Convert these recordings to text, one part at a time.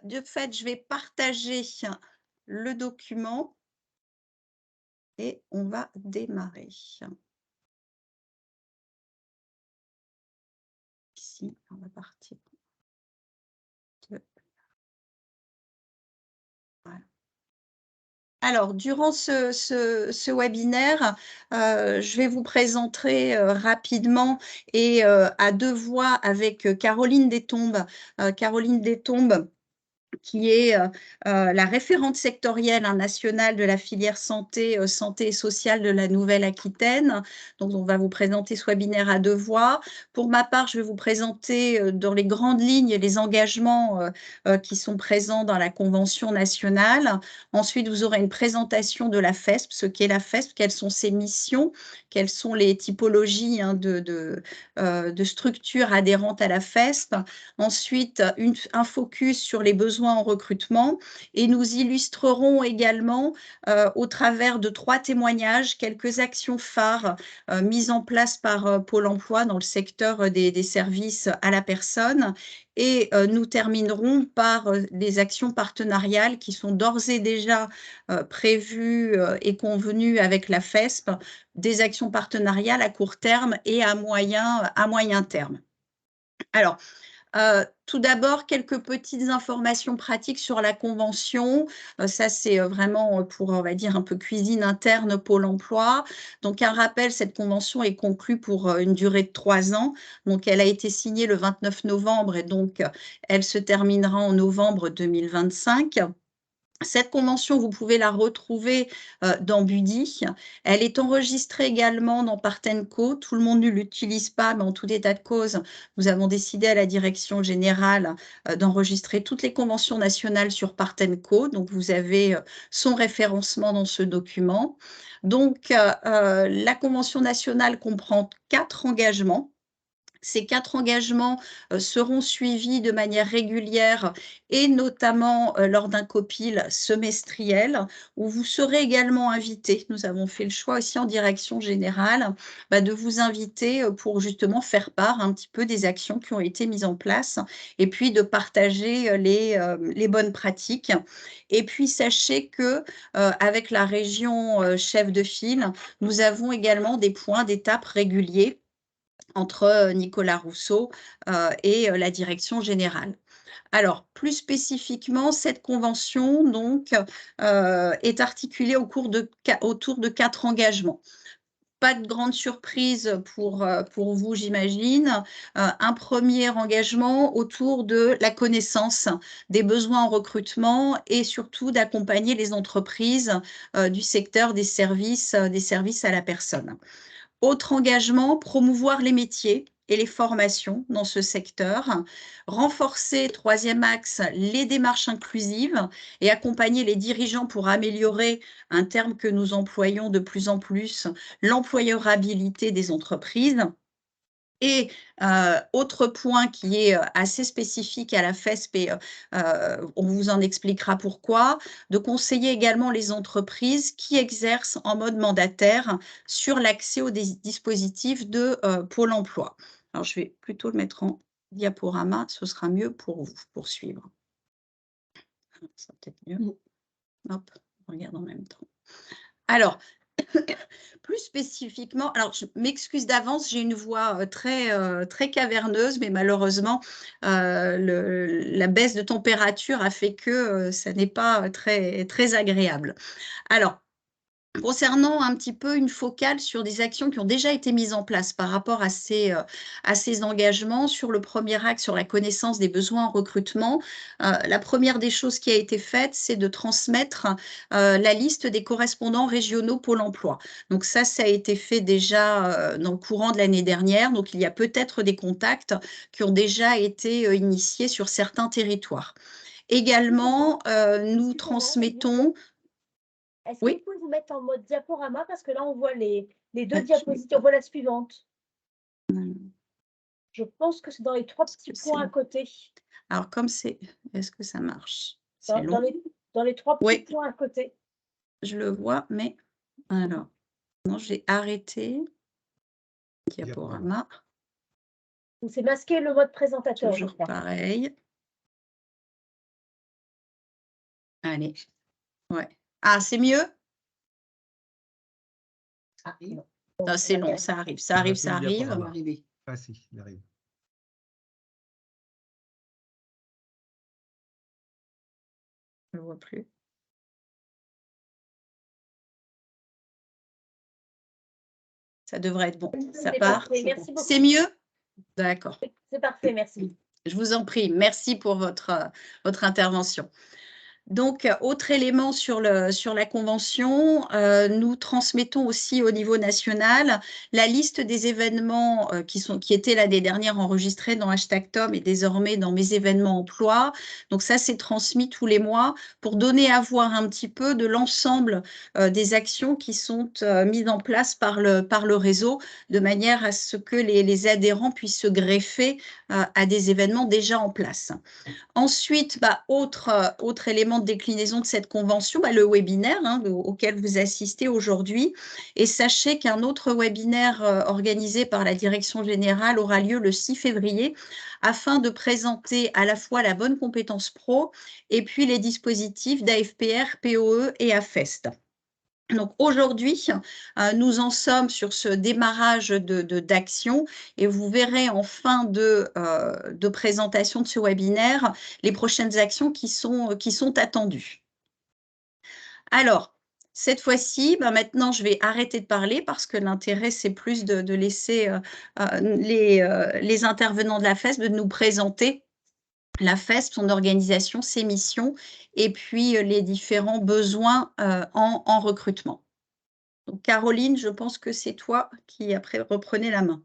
De fait, je vais partager le document et on va démarrer. Ici, on va partir de voilà. Alors, durant ce webinaire, je vais vous présenter, rapidement et à 2 voix avec, Caroline Détombes. Caroline Détombes qui est, la référente sectorielle, hein, nationale de la filière santé, santé et sociale de la Nouvelle-Aquitaine. Donc on va vous présenter ce webinaire à 2 voix. Pour ma part, je vais vous présenter, dans les grandes lignes les engagements, qui sont présents dans la convention nationale. Ensuite, vous aurez une présentation de la FESP, ce qu'est la FESP, quelles sont ses missions, quelles sont les typologies, hein, de structures adhérentes à la FESP. Ensuite, un focus sur les besoins en recrutement et nous illustrerons également, au travers de 3 témoignages, quelques actions phares, mises en place par, Pôle emploi dans le secteur, des services à la personne et nous terminerons par, les actions partenariales qui sont d'ores et déjà, prévues, et convenues avec la FESP, des actions partenariales à court terme et à moyen terme. Alors, tout d'abord, quelques petites informations pratiques sur la convention. Ça, c'est, vraiment, pour, on va dire, un peu cuisine interne Pôle emploi. Donc un rappel, cette convention est conclue pour, une durée de 3 ans. Donc elle a été signée le 29 novembre et donc, elle se terminera en novembre 2025. Cette convention, vous pouvez la retrouver, dans Buddy. Elle est enregistrée également dans Partenco. Tout le monde ne l'utilise pas, mais en tout état de cause, nous avons décidé à la direction générale, d'enregistrer toutes les conventions nationales sur Partenco. Donc vous avez, son référencement dans ce document. Donc, la convention nationale comprend 4 engagements. Ces 4 engagements, seront suivis de manière régulière et notamment, lors d'un copil semestriel où vous serez également invités. Nous avons fait le choix aussi en direction générale, de vous inviter, pour justement faire part un petit peu des actions qui ont été mises en place et puis de partager, les bonnes pratiques. Et puis sachez que, avec la région, chef de file, nous avons également des points d'étape réguliers entre, Nicolas Rousseau, et la direction générale. Alors, plus spécifiquement, cette convention donc, est articulée autour de 4 engagements. Pas de grande surprise pour vous, j'imagine. Un premier engagement autour de la connaissance des besoins en recrutement et surtout d'accompagner les entreprises, du secteur des services à la personne. Autre engagement, promouvoir les métiers et les formations dans ce secteur. Renforcer, troisième axe, les démarches inclusives et accompagner les dirigeants pour améliorer, un terme que nous employons de plus en plus, l'employabilité des entreprises. Et autre point qui est, assez spécifique à la FESP et on vous en expliquera pourquoi, de conseiller également les entreprises qui exercent en mode mandataire sur l'accès aux dispositifs de, Pôle emploi. Alors je vais plutôt le mettre en diaporama, ce sera mieux pour vous, pour suivre. Ça sera peut-être mieux. Hop, on regarde en même temps. Alors, plus spécifiquement, alors je m'excuse d'avance, j'ai une voix, très caverneuse, mais malheureusement, la baisse de température a fait que, ça n'est pas, très agréable. Alors, concernant un petit peu une focale sur des actions qui ont déjà été mises en place par rapport à ces engagements. Sur le premier axe, sur la connaissance des besoins en recrutement, la première des choses qui a été faite, c'est de transmettre, la liste des correspondants régionaux Pôle emploi. Donc ça a été fait déjà, dans le courant de l'année dernière. Donc il y a peut-être des contacts qui ont déjà été, initiés sur certains territoires. Également, nous Excusez-moi, transmettons est-ce que vous oui? pouvez vous mettre en mode diaporama? Parce que là, on voit les 2 Ah, je l'ai diapositives. On pas. voit la suivante. Mmh. Je pense que c'est dans les 3 Est-ce petits que c'est points à côté. alors comme c'est est-ce que ça marche? C'est Dans long? les 3 petits Oui, points à côté. je le vois, mais alors, non, j'ai arrêté diaporama, Où c'est masqué le mode présentateur, je toujours crois. pareil. Allez, ouais. Ah, c'est mieux? Ah, non. Non, c'est long, ça arrive, ça arrive, ça arrive. Ça va arriver. Ah si, il arrive. Je ne vois plus. Ça devrait être bon. Ça C'est part? parfait, merci beaucoup. C'est mieux? D'accord. C'est parfait, merci. Je vous en prie. Merci pour votre intervention. Donc, autre élément sur la convention, nous transmettons aussi au niveau national la liste des événements qui étaient l'année dernière enregistrés dans #Tom et désormais dans Mes événements emploi. Donc ça, c'est transmis tous les mois pour donner à voir un petit peu de l'ensemble des actions qui sont mises en place par le réseau, de manière à ce que les adhérents puissent se greffer à des événements déjà en place. Ensuite, autre élément de déclinaison de cette convention, le webinaire auquel vous assistez aujourd'hui. Et sachez qu'un autre webinaire organisé par la Direction générale aura lieu le 6 février afin de présenter à la fois la bonne compétence pro et puis les dispositifs d'AFPR, POE et AFEST. Donc aujourd'hui, nous en sommes sur ce démarrage d'action et vous verrez en fin de présentation de ce webinaire les prochaines actions qui sont attendues. Alors, cette fois-ci, maintenant, je vais arrêter de parler parce que l'intérêt, c'est plus de laisser les intervenants de la FESP de nous présenter la FESP, son organisation, ses missions et puis les différents besoins en recrutement. Donc, Caroline, je pense que c'est toi qui après reprenez la main.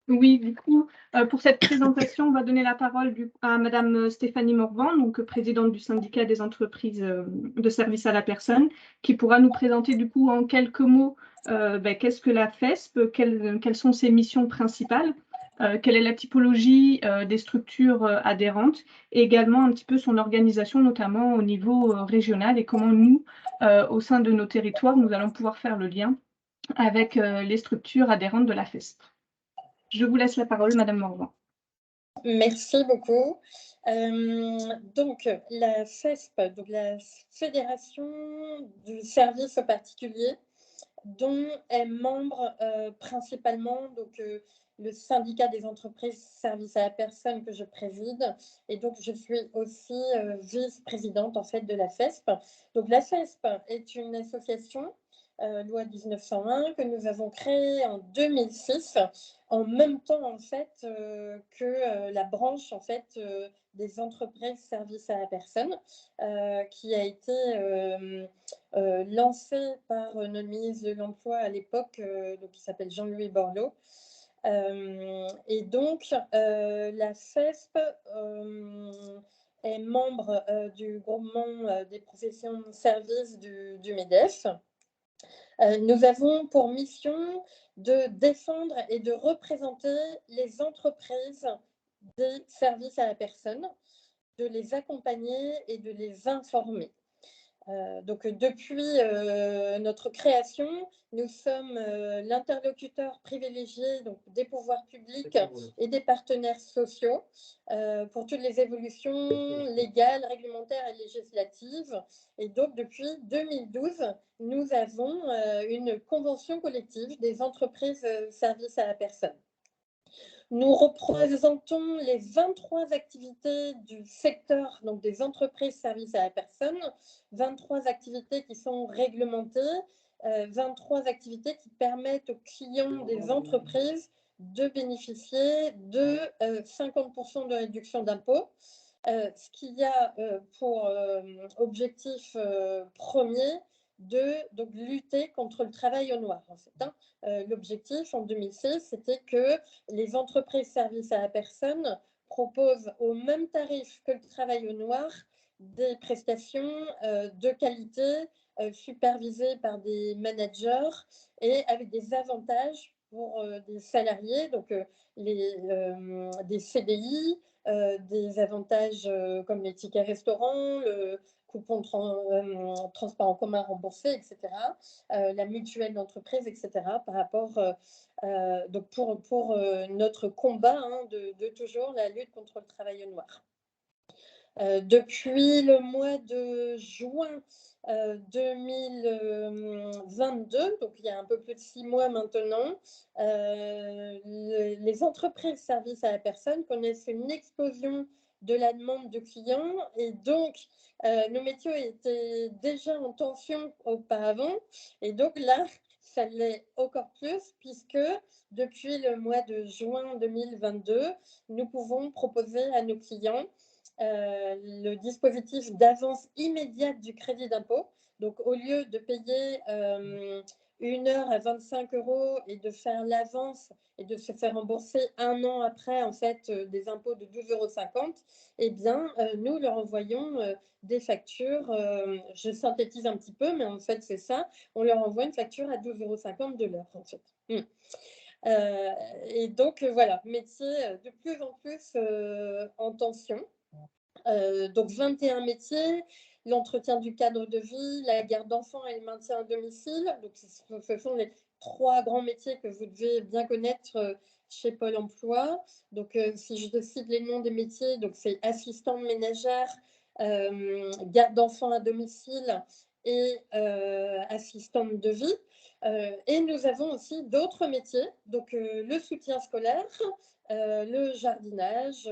Oui, du coup, pour cette présentation, on va donner la parole à Madame Stéphanie Morvan, donc présidente du syndicat des entreprises de services à la personne, qui pourra nous présenter du coup en quelques mots qu'est-ce que la FESP, quelles sont ses missions principales, quelle est la typologie des structures adhérentes et également un petit peu son organisation, notamment au niveau régional et comment nous, au sein de nos territoires, nous allons pouvoir faire le lien avec les structures adhérentes de la FESP. Je vous laisse la parole, Madame Morvan. Merci beaucoup. Donc, la FESP, donc la Fédération du service particulier, dont est membre principalement donc, le syndicat des entreprises services à la personne que je préside. Et donc, je suis aussi vice-présidente en fait de la FESP. Donc, la FESP est une association loi 1901 que nous avons créée en 2006 en même temps en fait que la branche en fait des entreprises services à la personne qui a été lancée par notre ministre de l'Emploi à l'époque, qui s'appelle Jean-Louis Borloo. Et donc la FESP est membre du groupement des professions de services du MEDEF. Nous avons pour mission de défendre et de représenter les entreprises des services à la personne, de les accompagner et de les informer. Donc, depuis notre création, nous sommes l'interlocuteur privilégié donc, des pouvoirs publics et des partenaires sociaux pour toutes les évolutions légales, réglementaires et législatives. Et donc, depuis 2012, nous avons une convention collective des entreprises services à la personne. Nous représentons les 23 activités du secteur, donc des entreprises services à la personne, 23 activités qui sont réglementées, 23 activités qui permettent aux clients des entreprises de bénéficier de 50% de réduction d'impôts, ce qui a pour objectif premier de donc, lutter contre le travail au noir. En fait, l'objectif en 2006, c'était que les entreprises services à la personne proposent au même tarif que le travail au noir des prestations de qualité supervisées par des managers et avec des avantages pour des salariés, donc des CDI, des avantages comme les tickets restaurants, le coupon transport en commun remboursé, etc., la mutuelle d'entreprise, etc., par rapport donc pour notre combat de toujours, la lutte contre le travail au noir. Depuis le mois de juin 2022, donc il y a un peu plus de 6 mois maintenant, les entreprises services à la personne connaissent une explosion de la demande de clients et donc nos métiers étaient déjà en tension auparavant et donc là, ça l'est encore plus puisque depuis le mois de juin 2022, nous pouvons proposer à nos clients le dispositif d'avance immédiate du crédit d'impôt. Donc, au lieu de payer 1 heure à 25 € et de faire l'avance et de se faire rembourser 1 an après, en fait, des impôts de 12,50 €, eh bien, nous leur envoyons des factures. Je synthétise un petit peu, mais en fait, c'est ça. On leur envoie une facture à 12,50 € de l'heure, en fait. Et donc, voilà, métier de plus en plus en tension. Donc 21 métiers, l'entretien du cadre de vie, la garde d'enfants et le maintien à domicile. Donc, ce sont les 3 grands métiers que vous devez bien connaître chez Pôle emploi. Donc, si je cite les noms des métiers, donc c'est assistante ménagère, garde d'enfants à domicile et assistante de vie. Et nous avons aussi d'autres métiers, donc le soutien scolaire, le jardinage,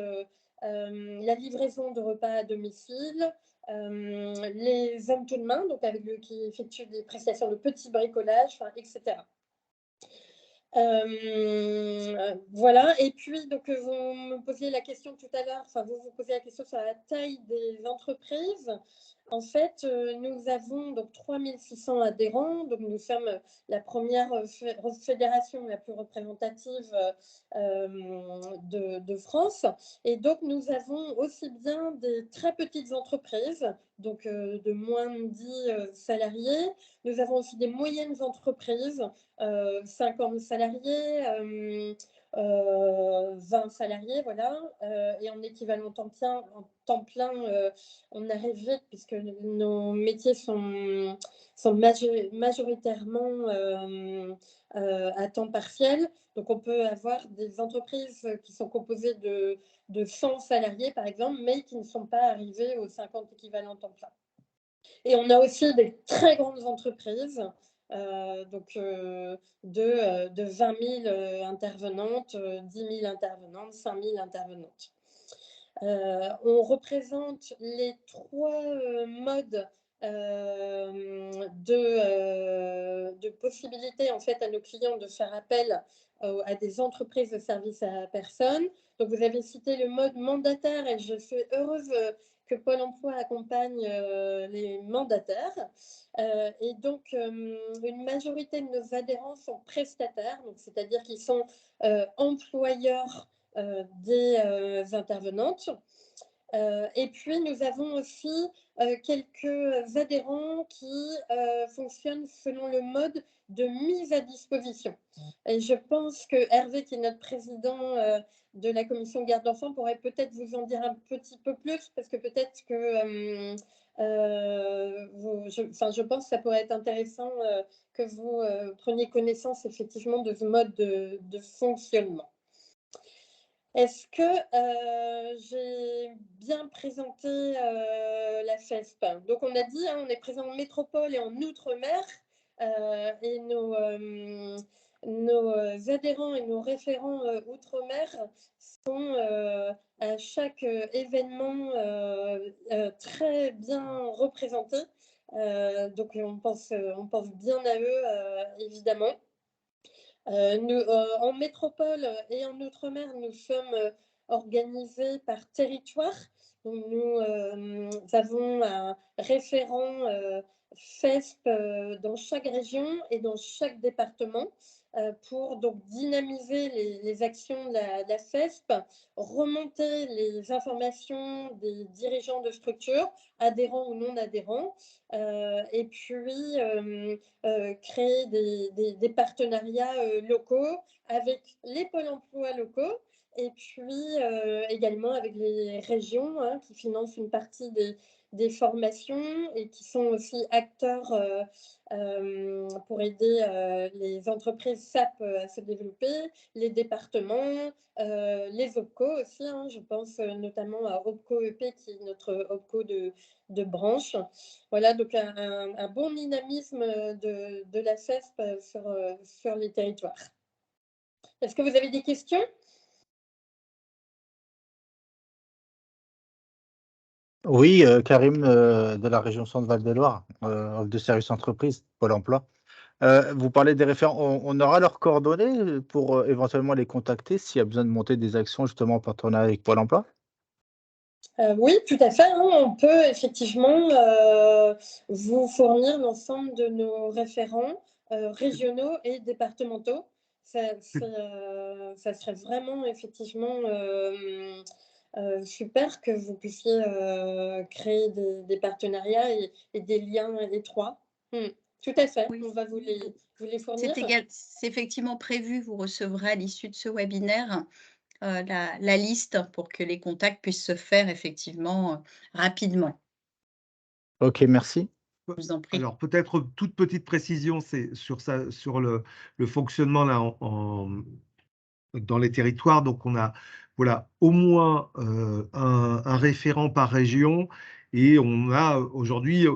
la livraison de repas à domicile, les hommes tout de main, donc avec qui effectuent des prestations de petits bricolages, etc. Voilà, et puis donc vous me posiez la question tout à l'heure, enfin vous posiez la question sur la taille des entreprises. En fait, nous avons donc 3600 adhérents, donc nous sommes la première fédération la plus représentative de France. Et donc nous avons aussi bien des très petites entreprises, donc de moins de 10 salariés. Nous avons aussi des moyennes entreprises, 50 salariés, 20 salariés, voilà. Et en équivalent temps plein, on arrive vite puisque nos métiers sont majoritairement à temps partiel. Donc, on peut avoir des entreprises qui sont composées de 100 salariés, par exemple, mais qui ne sont pas arrivés aux 50 équivalents temps plein. Et on a aussi des très grandes entreprises, donc de 20 000 intervenantes, 10 000 intervenantes, 5 000 intervenantes. On représente les 3 modes de possibilité en fait à nos clients de faire appel à des entreprises de services à la personne. Donc vous avez cité le mode mandataire et je suis heureuse que Pôle emploi accompagne les mandataires. Et donc une majorité de nos adhérents sont prestataires, donc c'est-à-dire qu'ils sont employeurs des intervenantes. Et puis, nous avons aussi quelques adhérents qui fonctionnent selon le mode de mise à disposition. Et je pense que Hervé, qui est notre président de la commission garde d'enfants, pourrait peut-être vous en dire un petit peu plus, parce que peut-être que je pense que ça pourrait être intéressant que vous preniez connaissance effectivement de ce mode de fonctionnement. Est-ce que j'ai bien présenté la FESP? Donc, on a dit, on est présent en métropole et en outre-mer. Et nos adhérents et nos référents outre-mer sont à chaque événement très bien représentés. Donc, on pense bien à eux, évidemment. En métropole et en outre-mer, nous sommes organisés par territoire. Donc, nous avons un référent FESP dans chaque région et dans chaque département pour donc dynamiser les actions de la FESP, remonter les informations des dirigeants de structures, adhérents ou non adhérents, et puis créer des partenariats locaux avec les pôles emploi locaux et puis également avec les régions hein, qui financent une partie des formations et qui sont aussi acteurs pour aider les entreprises SAP à se développer, les départements, les OPCO aussi, hein, je pense notamment à OPCO EP qui est notre OPCO de branche. Voilà, donc un bon dynamisme de la CESP sur les territoires. Est-ce que vous avez des questions? Oui, Karim de la région Centre-Val de Loire, offre de services entreprises, Pôle emploi. Vous parlez des référents, on aura leurs coordonnées pour éventuellement les contacter s'il y a besoin de monter des actions justement en partenariat avec Pôle emploi? Oui, tout à fait. Hein. On peut effectivement vous fournir l'ensemble de nos référents régionaux et départementaux. Ça serait vraiment effectivement super que vous puissiez créer des partenariats et des liens étroits. Tout à fait, Oui. on va vous les fournir. C'est effectivement prévu, vous recevrez à l'issue de ce webinaire la liste pour que les contacts puissent se faire effectivement rapidement. Ok, merci. Je vous en prie. Alors, peut-être toute petite précision, c'est sur le fonctionnement là, dans les territoires. Donc, on a voilà, au moins un référent par région et on a aujourd'hui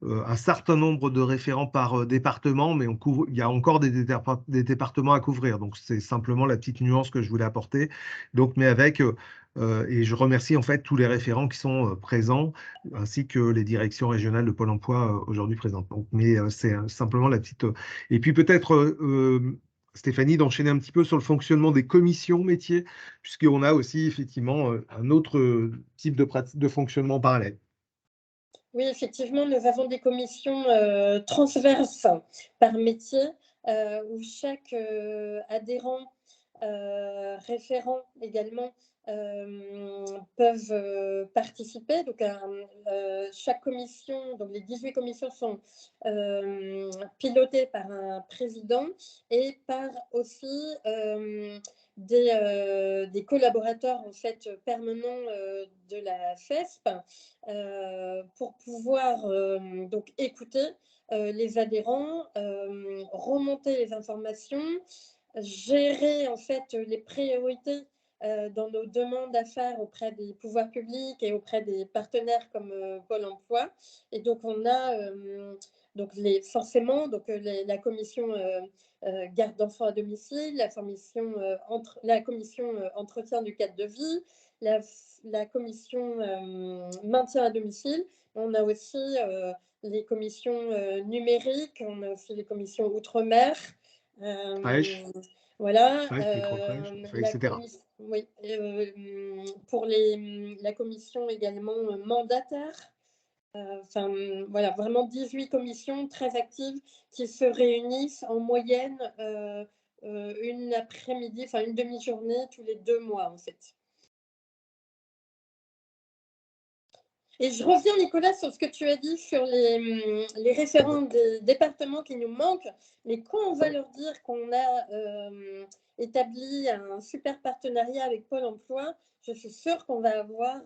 un certain nombre de référents par département, mais il y a encore des départements à couvrir. Donc, c'est simplement la petite nuance que je voulais apporter. Donc, mais avec, et je remercie en fait tous les référents qui sont présents, ainsi que les directions régionales de Pôle emploi aujourd'hui présentes. Donc, mais c'est simplement la petite. Et puis peut-être Stéphanie, d'enchaîner un petit peu sur le fonctionnement des commissions métiers, puisqu'on a aussi effectivement un autre type de fonctionnement parallèle. Oui, effectivement, nous avons des commissions transverses par métier où chaque adhérent, référent également, peuvent participer. Donc, chaque commission, donc les 18 commissions sont pilotées par un président et par aussi des collaborateurs en fait permanents de la FESP pour pouvoir donc écouter les adhérents, remonter les informations, gérer en fait les priorités dans nos demandes à faire auprès des pouvoirs publics et auprès des partenaires comme Pôle emploi. Et donc, on a donc forcément donc, la commission garde d'enfants à domicile, la commission entretien du cadre de vie, la commission maintien à domicile. On a aussi les commissions numériques, on a aussi les commissions outre-mer. Voilà, etc. Oui, pour la commission également mandataire. Enfin, voilà, vraiment 18 commissions très actives qui se réunissent en moyenne une après-midi, enfin une demi-journée tous les 2 mois en fait. Et je reviens, Nicolas, sur ce que tu as dit sur les référents des départements qui nous manquent. Mais quand on va leur dire qu'on a établi un super partenariat avec Pôle emploi, je suis sûre qu'on va avoir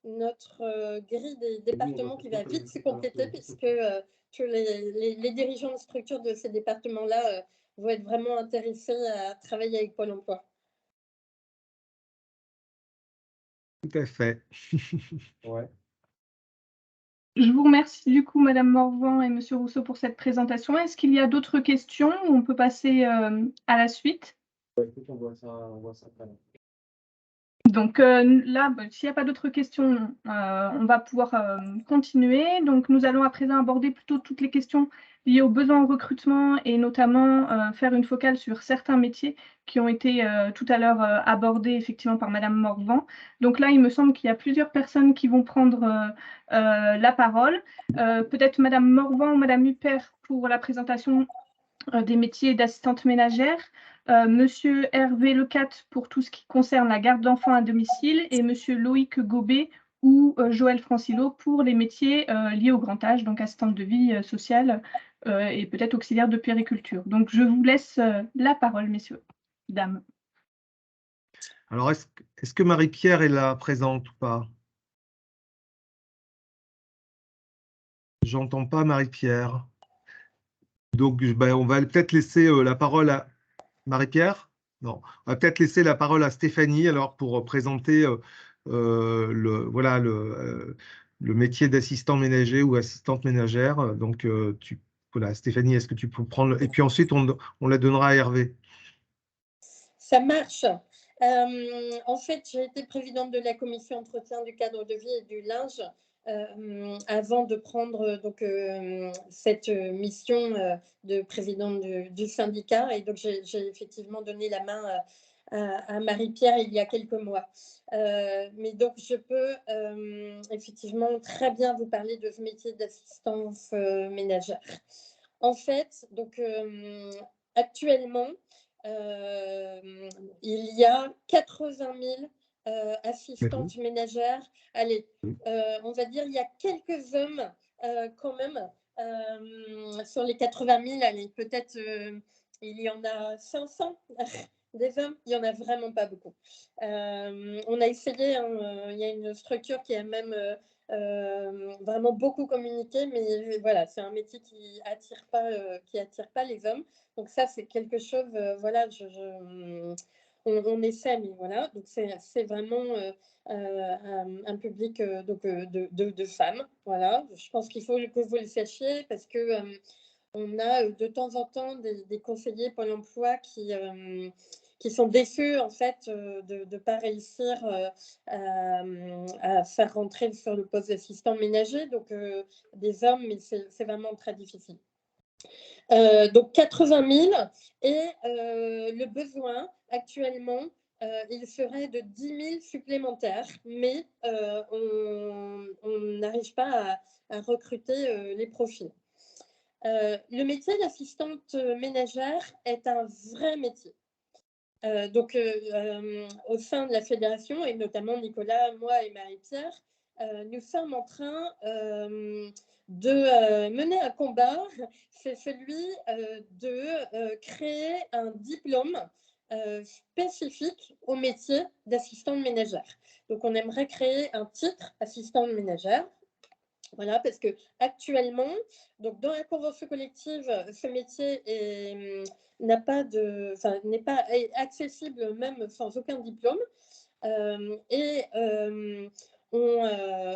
notre grille des départements qui va vite se compléter puisque que les dirigeants de structures de ces départements-là vont être vraiment intéressés à travailler avec Pôle emploi. Tout à fait. Ouais. Je vous remercie du coup, Madame Morvan et Monsieur Rousseau, pour cette présentation. Est-ce qu'il y a d'autres questions ou on peut passer à la suite? On voit ça Donc là, s'il n'y a pas d'autres questions, on va pouvoir continuer. Donc nous allons à présent aborder plutôt toutes les questions liées aux besoins en recrutement et notamment faire une focale sur certains métiers qui ont été tout à l'heure abordés effectivement par Madame Morvan. Donc là, il me semble qu'il y a plusieurs personnes qui vont prendre la parole. Peut-être Madame Morvan ou Madame Huppert pour la présentation des métiers d'assistante ménagère, Monsieur Hervé Lecat pour tout ce qui concerne la garde d'enfants à domicile et Monsieur Loïc Gobet ou Joël Francillo pour les métiers liés au grand âge, donc assistante de vie sociale et peut-être auxiliaire de puériculture. Donc je vous laisse la parole, messieurs, dames. Alors, est-ce que Marie-Pierre est là, présente ou pas? J'entends pas Marie-Pierre. Donc, ben, on va peut-être laisser la parole à Marie-Pierre. Non, on va peut-être laisser la parole à Stéphanie alors pour présenter voilà, le métier d'assistant ménager ou assistante ménagère. Donc, voilà, Stéphanie, est-ce que tu peux prendre... Et puis ensuite, on la donnera à Hervé. Ça marche. En fait, j'ai été présidente de la commission entretien du cadre de vie et du linge avant de prendre donc, cette mission de présidente du syndicat. Et donc, j'ai effectivement donné la main à Marie-Pierre il y a quelques mois. Mais donc, je peux effectivement très bien vous parler de ce métier d'assistance ménagère. En fait, donc, actuellement, il y a 80 000 assistantes ménagères. Allez, on va dire il y a quelques hommes quand même sur les 80 000. Allez, peut-être il y en a 500 des hommes. Il n'y en a vraiment pas beaucoup. On a essayé, hein, il y a une structure qui a même vraiment beaucoup communiqué, mais voilà, c'est un métier qui attire pas les hommes. Donc ça, c'est quelque chose, voilà, on essaie, mais voilà. Donc c'est vraiment un public donc, de femmes, voilà. Je pense qu'il faut que vous le sachiez parce que on a de temps en temps des conseillers Pôle emploi qui sont déçus en fait de ne pas réussir à faire rentrer sur le poste d'assistant ménager, donc des hommes, mais c'est vraiment très difficile. Donc 80 000 et le besoin actuellement, il serait de 10 000 supplémentaires, mais on n'arrive pas à recruter les profils. Le métier d'assistante ménagère est un vrai métier. Donc, au sein de la fédération, et notamment Nicolas, moi et Marie-Pierre, nous sommes en train de mener un combat, c'est celui de créer un diplôme spécifique au métier d'assistante ménagère. Donc, on aimerait créer un titre assistante ménagère. Voilà, parce que actuellement, donc dans la convention collective, ce métier n'est pas accessible même sans aucun diplôme. On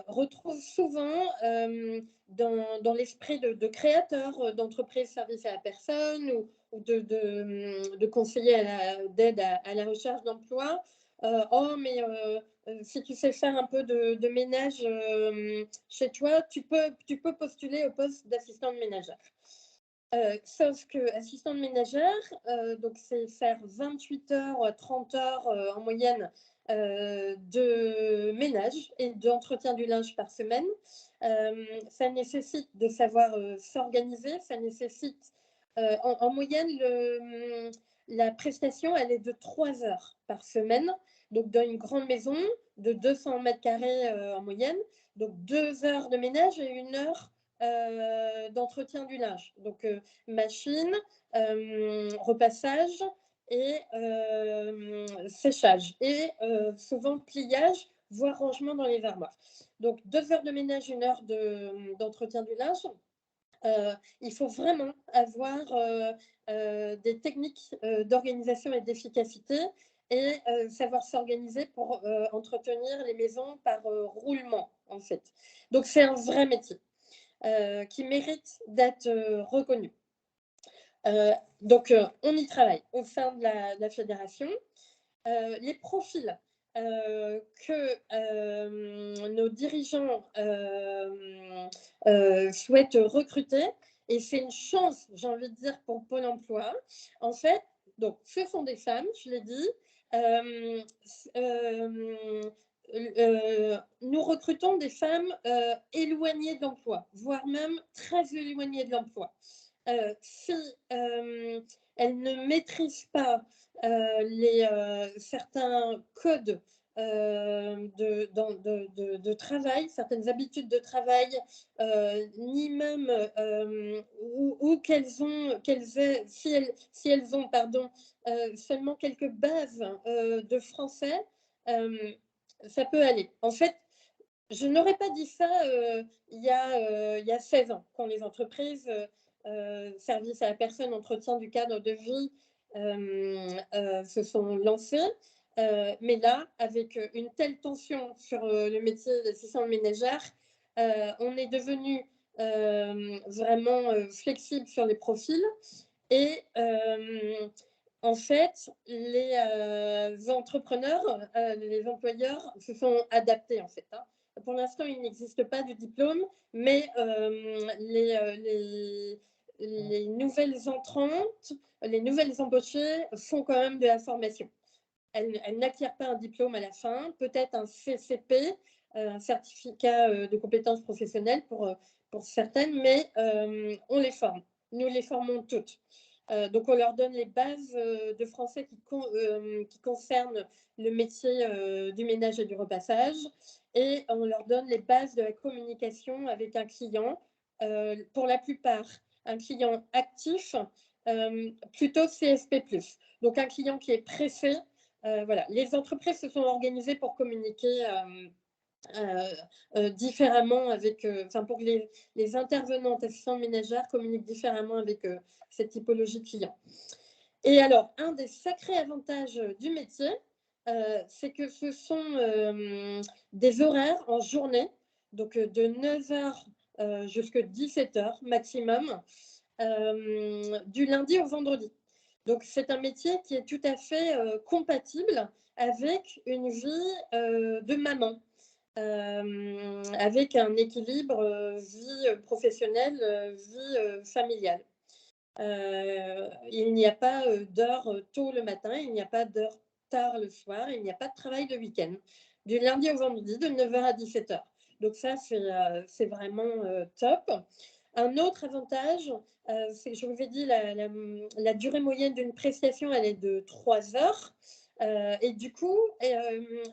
retrouve souvent dans l'esprit de créateurs d'entreprises services à la personne ou de conseillers d'aide à la recherche d'emploi. Oh, mais si tu sais faire un peu de ménage chez toi, tu peux postuler au poste d'assistante ménagère. Sauf que assistante ménagère, donc c'est faire 28 heures, 30 heures en moyenne de ménage et d'entretien du linge par semaine. Ça nécessite de savoir s'organiser, ça nécessite en moyenne la prestation, elle est de 3 heures par semaine. Donc, dans une grande maison de 200 mètres carrés en moyenne, donc 2 heures de ménage et 1 heure d'entretien du linge. Donc, machine, repassage et séchage. Et souvent pliage, voire rangement dans les armoires. Donc, 2 heures de ménage, 1 heure d'entretien du linge. Il faut vraiment avoir des techniques d'organisation et d'efficacité et savoir s'organiser pour entretenir les maisons par roulement, en fait. Donc, c'est un vrai métier qui mérite d'être reconnu. Donc, on y travaille au sein de la fédération. Les profils que nos dirigeants souhaitent recruter, et c'est une chance, j'ai envie de dire, pour Pôle emploi. En fait, donc, ce sont des femmes, je l'ai dit. Nous recrutons des femmes éloignées de l'emploi, voire même très éloignées de l'emploi. Si elles ne maîtrisent pas certains codes de travail, certaines habitudes de travail, ni même si elles ont seulement quelques bases de français, ça peut aller. En fait, je n'aurais pas dit ça il y a 16 ans, quand les entreprises, services à la personne, entretien du cadre de vie, se sont lancées. Mais là, avec une telle tension sur le métier d'assistante ménagère, on est devenu vraiment flexible sur les profils. Et en fait, les entrepreneurs, les employeurs se sont adaptés en fait. Pour l'instant, il n'existe pas de diplôme, mais les nouvelles entrantes, les nouvelles embauchées font quand même de la formation. Elles n'acquièrent pas un diplôme à la fin, peut-être un CCP, un certificat de compétences professionnelles pour certaines, mais on les forme. Nous les formons toutes. Donc, on leur donne les bases de français qui concernent le métier du ménage et du repassage, et on leur donne les bases de la communication avec un client, pour la plupart un client actif, plutôt CSP+. Donc, un client qui est pressé. Voilà. Les entreprises se sont organisées pour communiquer différemment avec, pour que les intervenantes assistantes ménagères communiquent différemment avec cette typologie de clients. Et alors, un des sacrés avantages du métier, c'est que ce sont des horaires en journée, donc de 9h jusqu'à 17h maximum, du lundi au vendredi. Donc, c'est un métier qui est tout à fait compatible avec une vie de maman, avec un équilibre vie professionnelle, vie familiale. Il n'y a pas d'heure tôt le matin, il n'y a pas d'heure tard le soir, il n'y a pas de travail le week-end. Du lundi au vendredi, de 9h à 17h. Donc ça, c'est vraiment top. Un autre avantage, c'est que je vous ai dit, la durée moyenne d'une prestation, elle est de 3 heures. Et du coup,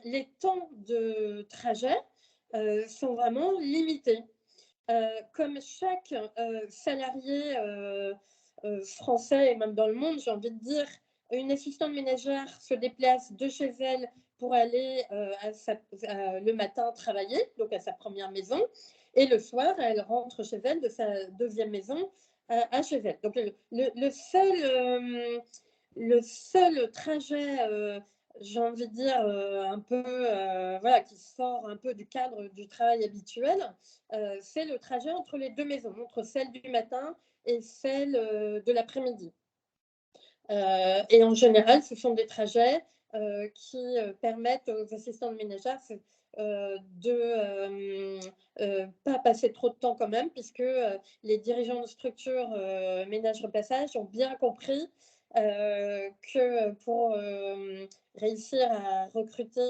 les temps de trajet sont vraiment limités. Comme chaque salarié français et même dans le monde, j'ai envie de dire, une assistante ménagère se déplace de chez elle pour aller le matin travailler, donc à sa première maison, et le soir, elle rentre chez elle de sa deuxième maison à chez elle. Donc le seul trajet, j'ai envie de dire, un peu, voilà, qui sort un peu du cadre du travail habituel, c'est le trajet entre les deux maisons, entre celle du matin et celle de l'après-midi. Et en général, ce sont des trajets qui permettent aux assistantes ménagères de pas passer trop de temps quand même, puisque les dirigeants de structures ménage-repassage ont bien compris que pour réussir à recruter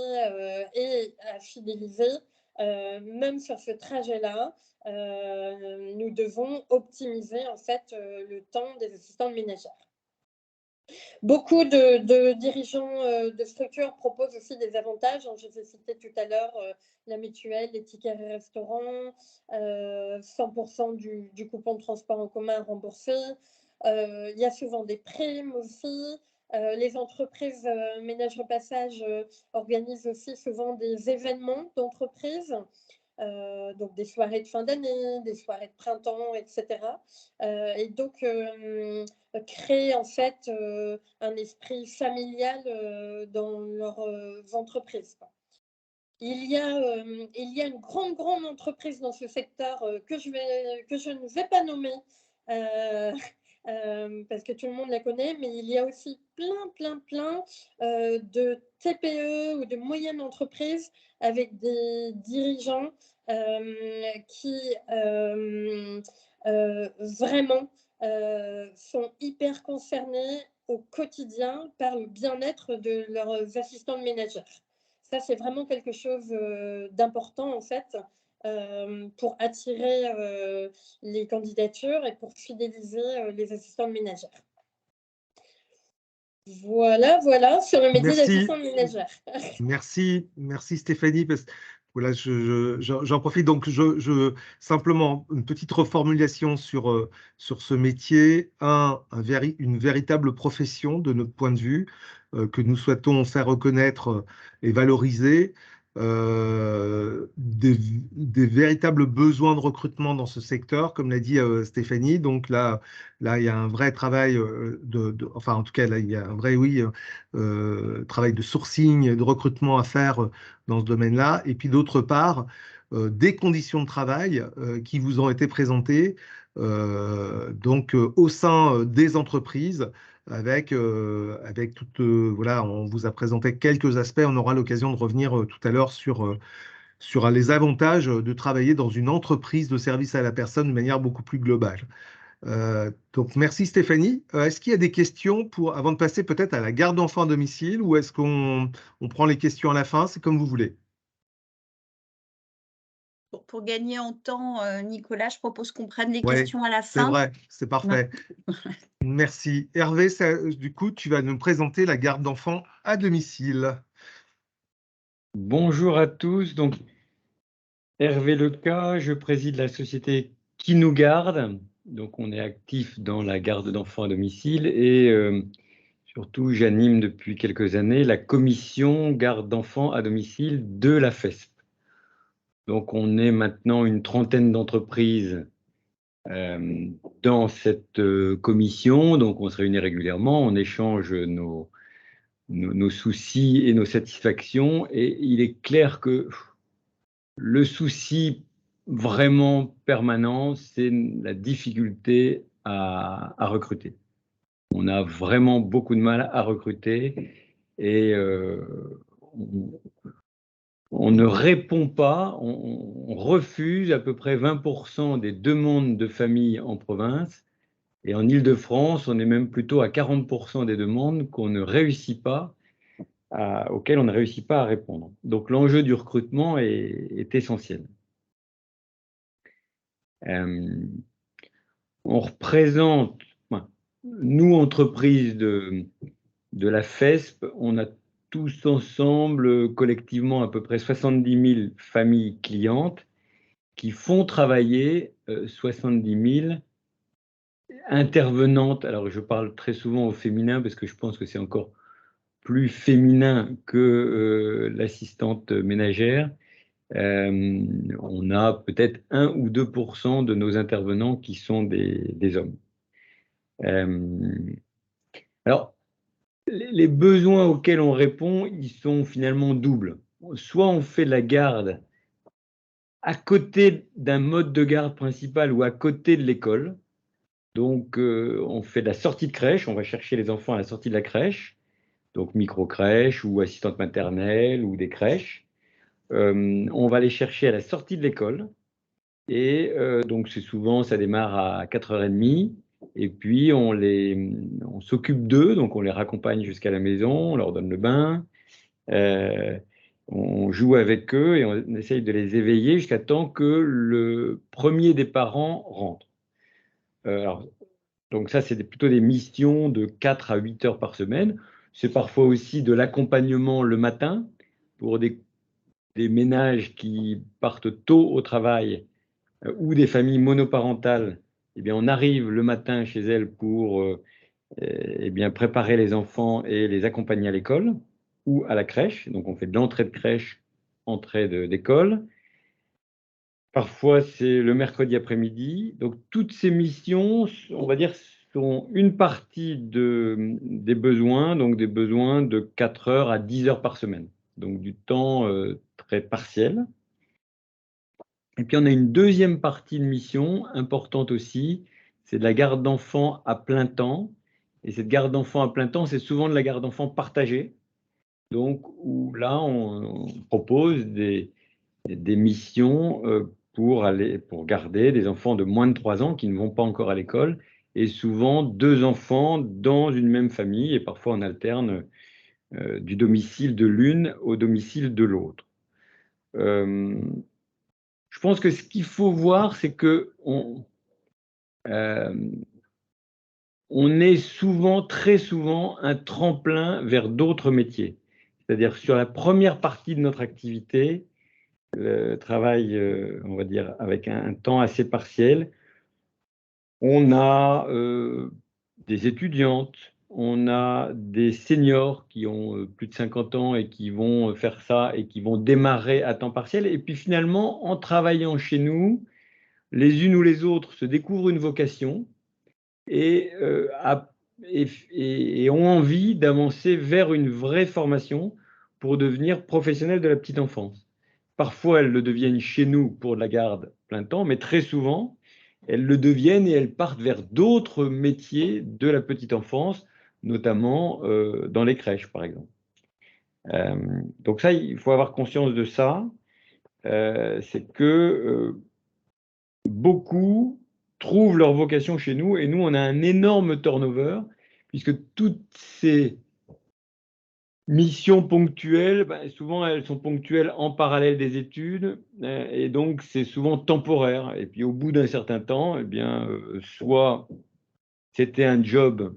et à fidéliser, même sur ce trajet-là, nous devons optimiser en fait le temps des assistantes ménagères. Beaucoup de dirigeants de structures proposent aussi des avantages. Je vous ai cité tout à l'heure la mutuelle, les tickets restaurants, 100% du coupon de transport en commun remboursé. Il y a souvent des primes aussi. Les entreprises ménage-repassage organisent aussi souvent des événements d'entreprise. Donc des soirées de fin d'année, des soirées de printemps, etc. Et donc créer en fait un esprit familial dans leurs entreprises. Il y a une grande entreprise dans ce secteur que je ne vais pas nommer parce que tout le monde la connaît, mais il y a aussi plein de TPE ou de moyennes entreprises avec des dirigeants qui vraiment sont hyper concernés au quotidien par le bien-être de leurs assistantes ménagères. Ça, c'est vraiment quelque chose d'important, en fait, pour attirer les candidatures et pour fidéliser les assistantes ménagères. Voilà, sur le métier Merci. d'assistant ménagère. Merci Stéphanie. Voilà, j'en profite. Donc, simplement une petite reformulation sur ce métier. Une véritable profession de notre point de vue que nous souhaitons faire reconnaître et valoriser. Des véritables besoins de recrutement dans ce secteur, comme l'a dit Stéphanie. Donc là, il y a un vrai travail enfin, en tout cas, là, il y a un vrai, oui, travail de sourcing et de recrutement à faire dans ce domaine-là. Et puis d'autre part, des conditions de travail qui vous ont été présentées au sein des entreprises avec toute, voilà, on vous a présenté quelques aspects. On aura l'occasion de revenir tout à l'heure sur les avantages de travailler dans une entreprise de service à la personne de manière beaucoup plus globale. Donc, merci Stéphanie. Est-ce qu'il y a des questions avant de passer peut-être à la garde d'enfants à domicile, ou est-ce qu'on prend les questions à la fin? C'est comme vous voulez. Pour gagner en temps, Nicolas, je propose qu'on prenne les Oui, questions à la c'est fin. vrai, c'est parfait. Merci. Hervé, du coup, tu vas nous présenter la garde d'enfants à domicile. Bonjour à tous. Donc, Hervé Leca, je préside la société Qui nous garde. Donc, on est actif dans la garde d'enfants à domicile et surtout, j'anime depuis quelques années la commission garde d'enfants à domicile de la FESP. Donc, on est maintenant une trentaine d'entreprises dans cette commission. Donc, on se réunit régulièrement, on échange nos soucis et nos satisfactions. Et il est clair que le souci vraiment permanent, c'est la difficulté à recruter. On a vraiment beaucoup de mal à recruter et on ne répond pas, on refuse à peu près 20% des demandes de familles en province. Et en Île-de-France, on est même plutôt à 40% des demandes qu'on ne réussit pas, auxquelles on ne réussit pas à répondre. Donc l'enjeu du recrutement est essentiel. On représente, nous, entreprises de la FESP, on a tous ensemble, collectivement, à peu près 70 000 familles clientes qui font travailler 70 000 intervenantes. Alors, je parle très souvent au féminin parce que je pense que c'est encore plus féminin que l'assistante ménagère. On a peut-être 1 ou 2% de nos intervenants qui sont des hommes. Alors, les besoins auxquels on répond, ils sont finalement doubles. Soit on fait de la garde à côté d'un mode de garde principal ou à côté de l'école. Donc, on fait de la sortie de crèche, on va chercher les enfants à la sortie de la crèche, donc micro-crèche ou assistante maternelle ou des crèches. On va les chercher à la sortie de l'école. Et donc, c'est souvent, ça démarre à 4h30. Et puis, on s'occupe d'eux, donc on les raccompagne jusqu'à la maison, on leur donne le bain, on joue avec eux et on essaye de les éveiller jusqu'à temps que le premier des parents rentre. Donc ça, c'est plutôt des missions de 4 à 8 heures par semaine. C'est parfois aussi de l'accompagnement le matin pour des ménages qui partent tôt au travail ou des familles monoparentales. Eh bien, on arrive le matin chez elles pour eh bien, préparer les enfants et les accompagner à l'école ou à la crèche. Donc, on fait de l'entrée de crèche, entrée d'école. Parfois, c'est le mercredi après-midi. Donc, toutes ces missions, on va dire, sont une partie des besoins, donc des besoins de 4 heures à 10 heures par semaine. Donc, du temps très partiel. Et puis, on a une deuxième partie de mission importante aussi, c'est de la garde d'enfants à plein temps. Et cette garde d'enfants à plein temps, c'est souvent de la garde d'enfants partagée. Donc, où là, on propose des missions pour garder des enfants de moins de 3 ans qui ne vont pas encore à l'école, et souvent 2 enfants dans une même famille, et parfois on alterne du domicile de l'une au domicile de l'autre. Je pense que ce qu'il faut voir, c'est que on est souvent, très souvent, un tremplin vers d'autres métiers. C'est-à-dire sur la première partie de notre activité, le travail, on va dire, avec un temps assez partiel, on a des étudiantes, on a des seniors qui ont plus de 50 ans et qui vont faire ça et qui vont démarrer à temps partiel. Et puis finalement, en travaillant chez nous, les unes ou les autres se découvrent une vocation et, et ont envie d'avancer vers une vraie formation pour devenir professionnels de la petite enfance. Parfois, elles le deviennent chez nous pour de la garde plein temps, mais très souvent, elles le deviennent et elles partent vers d'autres métiers de la petite enfance, notamment dans les crèches, par exemple. Donc ça, il faut avoir conscience de ça. C'est que beaucoup trouvent leur vocation chez nous et nous, on a un énorme turnover puisque toutes ces missions ponctuelles, souvent elles sont ponctuelles en parallèle des études et donc c'est souvent temporaire. Et puis au bout d'un certain temps, eh bien, soit c'était un job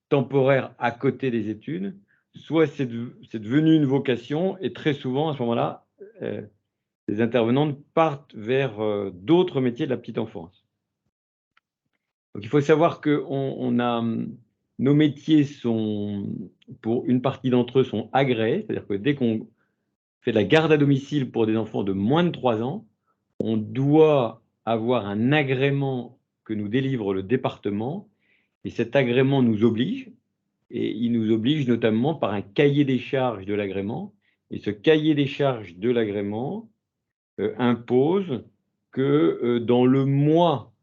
temporaire à côté des études, soit c'est devenu une vocation et très souvent à ce moment-là, les intervenantes partent vers d'autres métiers de la petite enfance. Donc, il faut savoir que nos métiers sont, pour une partie d'entre eux, sont agréés, c'est-à-dire que dès qu'on fait de la garde à domicile pour des enfants de moins de 3 ans, on doit avoir un agrément que nous délivre le département, et cet agrément nous oblige, et il nous oblige notamment par un cahier des charges de l'agrément, et ce cahier des charges de l'agrément impose que dans le mois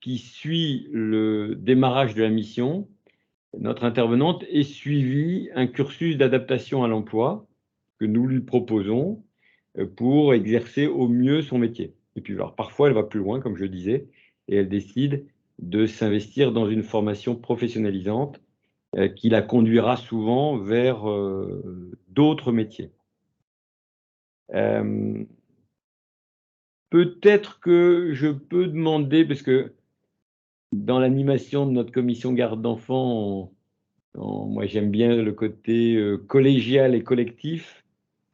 qui suit le démarrage de la mission, notre intervenante ait suivi un cursus d'adaptation à l'emploi que nous lui proposons pour exercer au mieux son métier. Et puis, alors, parfois, elle va plus loin, comme je le disais, et elle décide de s'investir dans une formation professionnalisante qui la conduira souvent vers d'autres métiers. Peut-être que je peux demander, parce que dans l'animation de notre commission garde d'enfants, moi j'aime bien le côté collégial et collectif.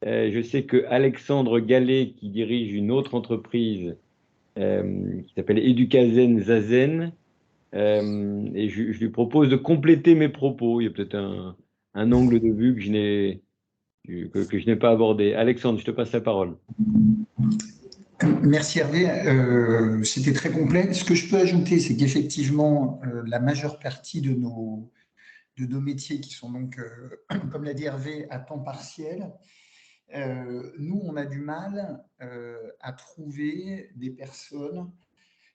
Je sais que Alexandre Gallet, qui dirige une autre entreprise qui s'appelle Educazen Zazen, et je lui propose de compléter mes propos. Il y a peut-être un angle de vue que je n'ai pas abordé. Alexandre, je te passe la parole. Merci Hervé, c'était très complet. Ce que je peux ajouter, c'est qu'effectivement, la majeure partie de nos métiers qui sont donc, comme l'a dit Hervé, à temps partiel, nous, on a du mal à trouver des personnes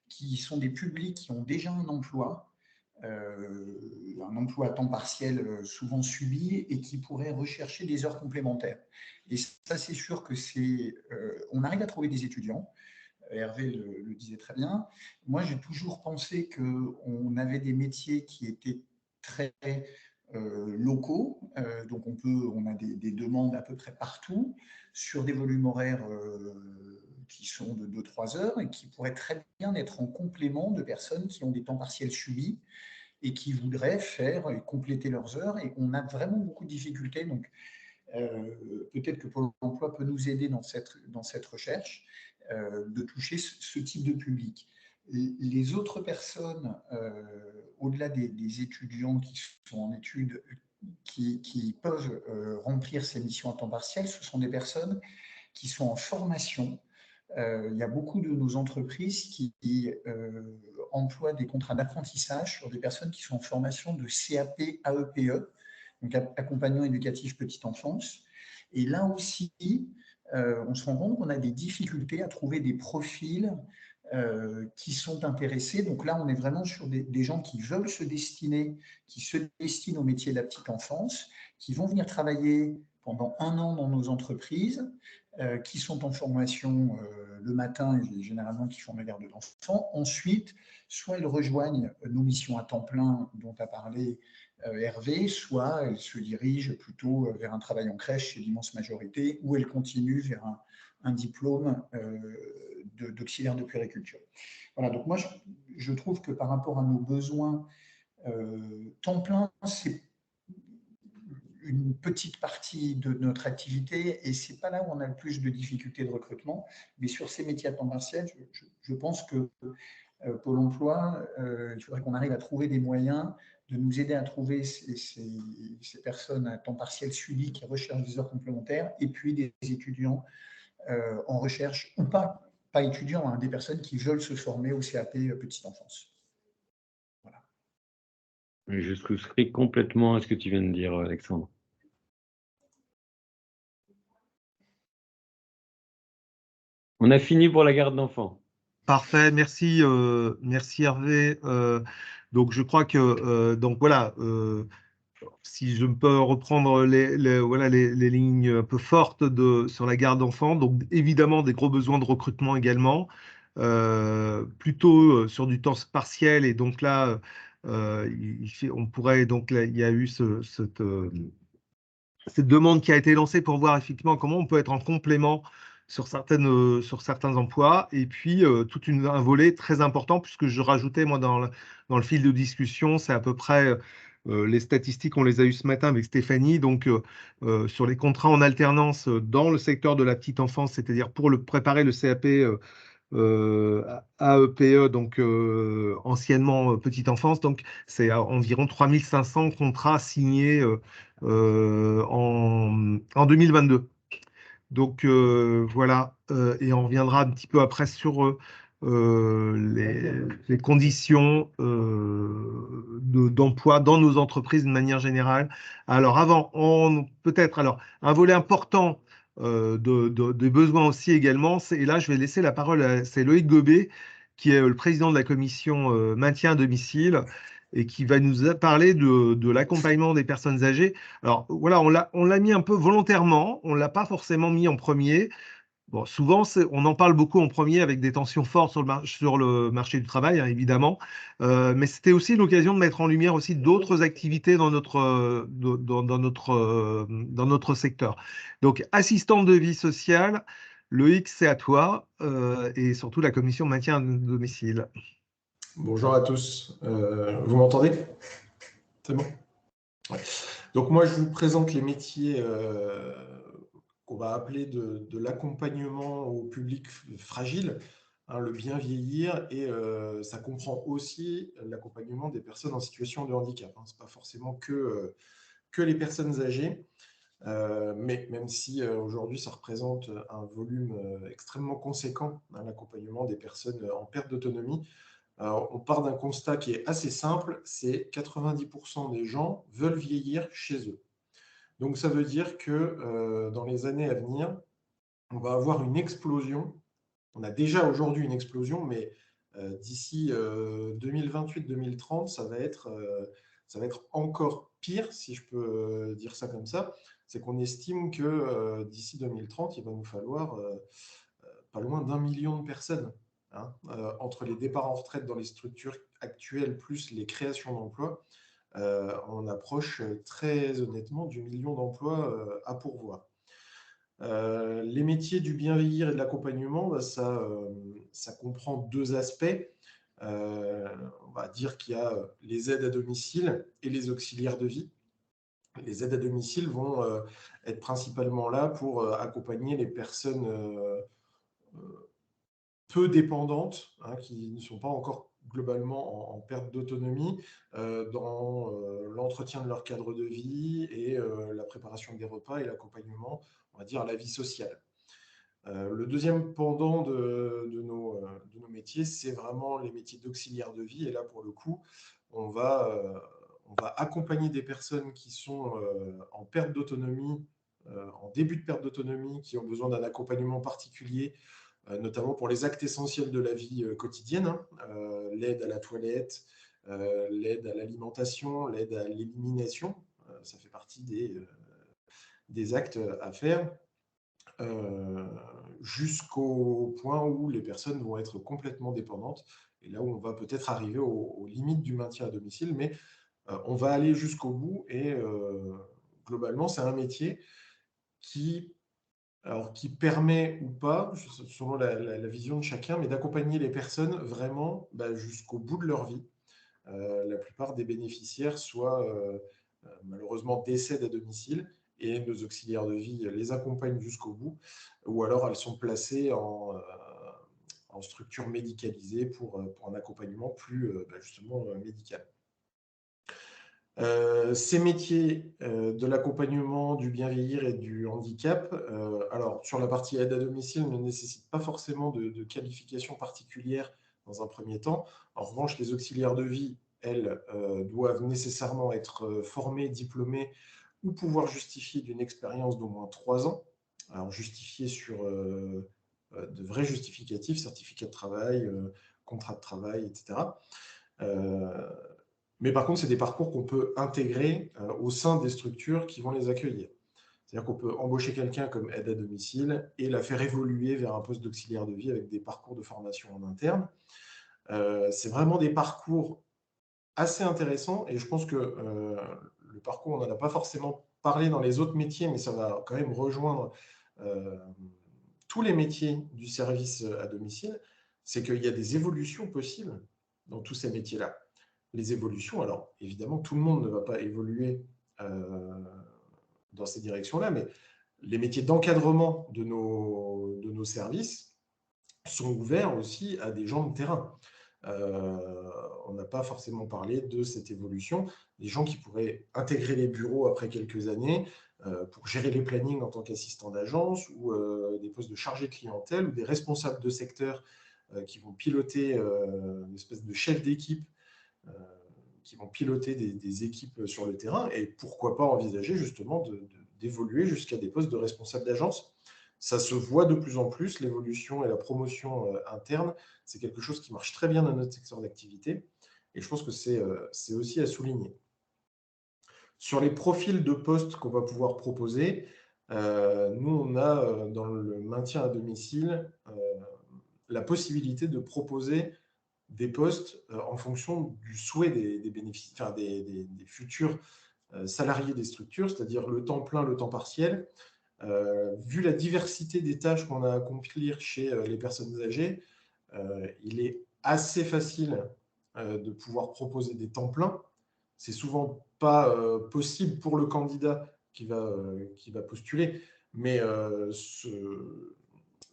qui sont des publics qui ont déjà un emploi à temps partiel souvent subi et qui pourraient rechercher des heures complémentaires. Et ça, c'est sûr que on arrive à trouver des étudiants. Hervé le disait très bien. Moi, j'ai toujours pensé qu'on avait des métiers qui étaient très locaux. Donc, on a des demandes à peu près partout sur des volumes horaires qui sont de 2-3 heures et qui pourraient très bien être en complément de personnes qui ont des temps partiels subis et qui voudraient faire et compléter leurs heures. Et on a vraiment beaucoup de difficultés. Donc, peut-être que Pôle emploi peut nous aider dans cette recherche de toucher ce type de public. Les autres personnes, au-delà des étudiants qui sont en études, qui peuvent remplir ces missions à temps partiel, ce sont des personnes qui sont en formation. Il y a beaucoup de nos entreprises qui emploient des contrats d'apprentissage sur des personnes qui sont en formation de CAP AEPE, donc accompagnant éducatif petite enfance. Et là aussi, on se rend compte qu'on a des difficultés à trouver des profils qui sont intéressés. Donc là, on est vraiment sur des gens qui veulent se destinent au métier de la petite enfance, qui vont venir travailler pendant 1 an dans nos entreprises, qui sont en formation le matin et généralement qui font la garde d'enfants. Ensuite, soit ils rejoignent nos missions à temps plein dont a parlé Hervé, soit elles se dirigent plutôt vers un travail en crèche chez l'immense majorité, ou elles continuent vers un diplôme d'auxiliaire de puériculture. Voilà, donc moi je trouve que par rapport à nos besoins, Temps plein, c'est une petite partie de notre activité et ce n'est pas là où on a le plus de difficultés de recrutement. Mais sur ces métiers à temps partiel, je pense que Pôle emploi, il faudrait qu'on arrive à trouver des moyens de nous aider à trouver ces personnes à temps partiel suivies qui recherchent des heures complémentaires et puis des étudiants en recherche, ou pas étudiants, hein, des personnes qui veulent se former au CAP petite enfance. Voilà. Je souscris complètement à ce que tu viens de dire, Alexandre. On a fini pour la garde d'enfants. Parfait, merci, merci Hervé. Donc je crois que donc voilà, si je peux reprendre voilà, les lignes un peu fortes sur la garde d'enfants, donc évidemment des gros besoins de recrutement également, plutôt sur du temps partiel, et donc là, on pourrait, donc là, il y a eu cette demande qui a été lancée pour voir effectivement comment on peut être en complément sur certains emplois, et puis un volet très important, puisque je rajoutais moi dans le fil de discussion, c'est à peu près les statistiques, on les a eues ce matin avec Stéphanie, donc sur les contrats en alternance dans le secteur de la petite enfance, c'est-à-dire pour préparer le CAP AEPE, donc anciennement petite enfance, donc c'est environ 3500 contrats signés en 2022. Donc voilà, et on reviendra un petit peu après sur les conditions d'emploi dans nos entreprises de manière générale. Alors avant, peut-être alors un volet important des besoins aussi également, et là je vais laisser la parole, c'est Loïc Gobet, qui est le président de la commission maintien à domicile, et qui va nous parler de l'accompagnement des personnes âgées. Alors voilà, on l'a mis un peu volontairement, on ne l'a pas forcément mis en premier. Bon, souvent, on en parle beaucoup en premier avec des tensions fortes sur le marché du travail, hein, évidemment. Mais c'était aussi l'occasion de mettre en lumière aussi d'autres activités dans notre secteur. Donc, assistante de vie sociale, Loïc, c'est à toi, et surtout la commission maintien à domicile. Bonjour à tous. Vous m'entendez? C'est bon? Ouais. Donc moi, je vous présente les métiers qu'on va appeler de l'accompagnement au public fragile, hein, le bien vieillir, et ça comprend aussi l'accompagnement des personnes en situation de handicap. Hein. Ce n'est pas forcément que les personnes âgées, mais même si aujourd'hui ça représente un volume extrêmement conséquent, hein, l'accompagnement des personnes en perte d'autonomie. Alors, on part d'un constat qui est assez simple, c'est 90% des gens veulent vieillir chez eux. Donc ça veut dire que dans les années à venir, on va avoir une explosion. On a déjà aujourd'hui une explosion, mais d'ici 2028-2030, ça va être encore pire, si je peux dire ça comme ça. C'est qu'on estime que d'ici 2030, il va nous falloir pas loin d'1 million de personnes. Hein, entre les départs en retraite dans les structures actuelles plus les créations d'emplois, on approche très honnêtement du million d'emplois à pourvoir. Les métiers du bien vieillir et de l'accompagnement, bah, ça comprend deux aspects. On va dire qu'il y a les aides à domicile et les auxiliaires de vie. Les aides à domicile vont être principalement là pour accompagner les personnes peu dépendantes, hein, qui ne sont pas encore globalement en perte d'autonomie, dans l'entretien de leur cadre de vie et la préparation des repas et l'accompagnement, on va dire, à la vie sociale. Le deuxième pendant de nos métiers, c'est vraiment les métiers d'auxiliaire de vie. Et là, pour le coup, on va accompagner des personnes qui sont en perte d'autonomie, en début de perte d'autonomie, qui ont besoin d'un accompagnement particulier, notamment pour les actes essentiels de la vie quotidienne, hein, l'aide à la toilette, l'aide à l'alimentation, l'aide à l'élimination. Ça fait partie des actes à faire. Jusqu'au point où les personnes vont être complètement dépendantes, et là où on va peut-être arriver aux limites du maintien à domicile, mais on va aller jusqu'au bout, et globalement, c'est un métier qui permet ou pas, selon la vision de chacun, mais d'accompagner les personnes vraiment jusqu'au bout de leur vie, la plupart des bénéficiaires soit malheureusement décèdent à domicile et nos auxiliaires de vie les accompagnent jusqu'au bout, ou alors elles sont placées en structure médicalisée pour un accompagnement plus justement médical. Ces métiers de l'accompagnement, du bien vieillir et du handicap, alors sur la partie aide à domicile, ne nécessitent pas forcément de qualification particulière dans un premier temps. En revanche, les auxiliaires de vie, elles, doivent nécessairement être formées, diplômées ou pouvoir justifier d'une expérience d'au moins 3 ans. Alors justifier sur de vrais justificatifs, certificat de travail, contrat de travail, etc. Mais par contre, c'est des parcours qu'on peut intégrer au sein des structures qui vont les accueillir. C'est-à-dire qu'on peut embaucher quelqu'un comme aide à domicile et la faire évoluer vers un poste d'auxiliaire de vie avec des parcours de formation en interne. C'est vraiment des parcours assez intéressants et je pense que le parcours, on n'en a pas forcément parlé dans les autres métiers, mais ça va quand même rejoindre tous les métiers du service à domicile, c'est qu'il y a des évolutions possibles dans tous ces métiers-là. Les évolutions, alors évidemment, tout le monde ne va pas évoluer dans ces directions-là, mais les métiers d'encadrement de nos services sont ouverts aussi à des gens de terrain. On n'a pas forcément parlé de cette évolution, des gens qui pourraient intégrer les bureaux après quelques années pour gérer les plannings en tant qu'assistant d'agence ou des postes de chargé de clientèle ou des responsables de secteur qui vont piloter une espèce de chef d'équipe qui vont piloter des équipes sur le terrain et pourquoi pas envisager justement d'évoluer jusqu'à des postes de responsable d'agence. Ça se voit de plus en plus, l'évolution et la promotion interne, c'est quelque chose qui marche très bien dans notre secteur d'activité et je pense que c'est aussi à souligner. Sur les profils de postes qu'on va pouvoir proposer, nous on a dans le maintien à domicile la possibilité de proposer des postes en fonction du souhait des bénéficiaires, des futurs salariés des structures, c'est-à-dire le temps plein, le temps partiel. Vu la diversité des tâches qu'on a à accomplir chez les personnes âgées, il est assez facile de pouvoir proposer des temps pleins. C'est souvent pas possible pour le candidat qui va postuler, mais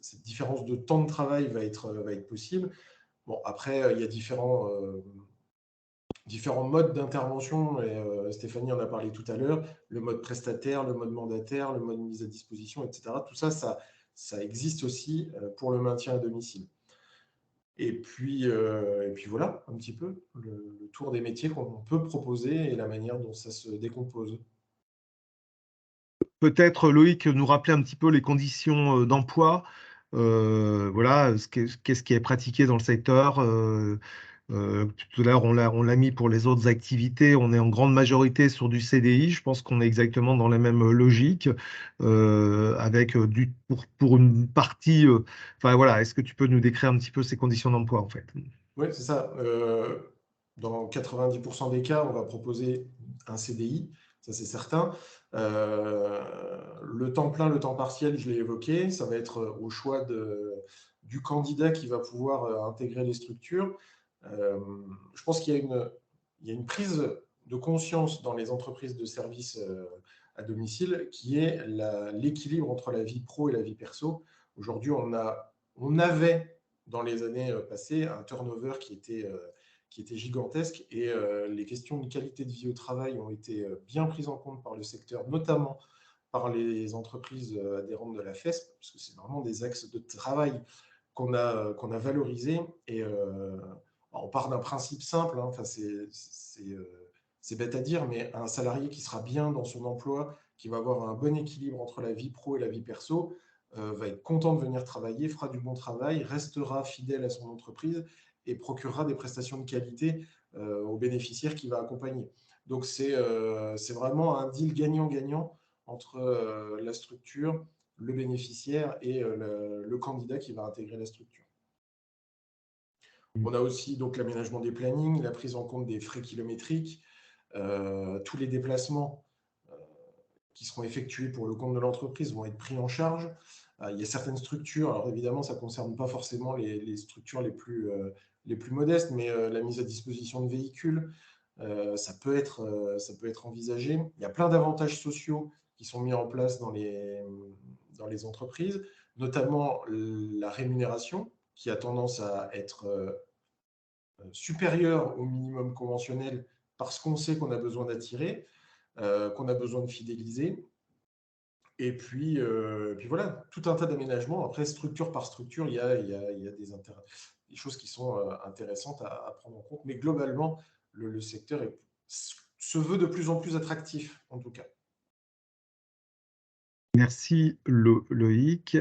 cette différence de temps de travail va être possible. Bon, après, il y a différents modes d'intervention, et Stéphanie en a parlé tout à l'heure, le mode prestataire, le mode mandataire, le mode mise à disposition, etc. Tout ça, ça existe aussi pour le maintien à domicile. Et puis voilà, un petit peu, le tour des métiers qu'on peut proposer et la manière dont ça se décompose. Peut-être, Loïc, nous rappeler un petit peu les conditions d'emploi. Voilà, qu'est-ce qui est pratiqué dans le secteur. Tout à l'heure, on l'a mis pour les autres activités. On est en grande majorité sur du CDI. Je pense qu'on est exactement dans les mêmes logiques, avec pour une partie. Enfin voilà, est-ce que tu peux nous décrire un petit peu ces conditions d'emploi en fait? Oui, c'est ça. Dans 90% des cas, on va proposer un CDI, ça c'est certain. Le temps plein, le temps partiel, je l'ai évoqué, ça va être au choix du candidat qui va pouvoir intégrer les structures. Je pense qu'il y a une prise de conscience dans les entreprises de services à domicile qui est l'équilibre entre la vie pro et la vie perso. Aujourd'hui, on avait dans les années passées un turnover qui était gigantesque et les questions de qualité de vie au travail ont été bien prises en compte par le secteur, notamment par les entreprises adhérentes de la FESP, parce que c'est vraiment des axes de travail qu'on a valorisés. Et on part d'un principe simple, hein, c'est bête à dire, mais un salarié qui sera bien dans son emploi, qui va avoir un bon équilibre entre la vie pro et la vie perso, va être content de venir travailler, fera du bon travail, restera fidèle à son entreprise et procurera des prestations de qualité aux bénéficiaires qu'il va accompagner. Donc, c'est vraiment un deal gagnant-gagnant entre la structure, le bénéficiaire et le candidat qui va intégrer la structure. On a aussi donc l'aménagement des plannings, la prise en compte des frais kilométriques, tous les déplacements qui seront effectués pour le compte de l'entreprise vont être pris en charge. Il y a certaines structures, alors évidemment, ça ne concerne pas forcément les structures les plus modestes, mais la mise à disposition de véhicules, ça peut être envisagé. Il y a plein d'avantages sociaux qui sont mis en place dans les entreprises, notamment la rémunération, qui a tendance à être supérieure au minimum conventionnel parce qu'on sait qu'on a besoin d'attirer, qu'on a besoin de fidéliser. Et puis voilà, tout un tas d'aménagements. Après, structure par structure, il y a des choses qui sont intéressantes à prendre en compte. Mais globalement, le secteur se veut de plus en plus attractif, en tout cas. Merci Loïc.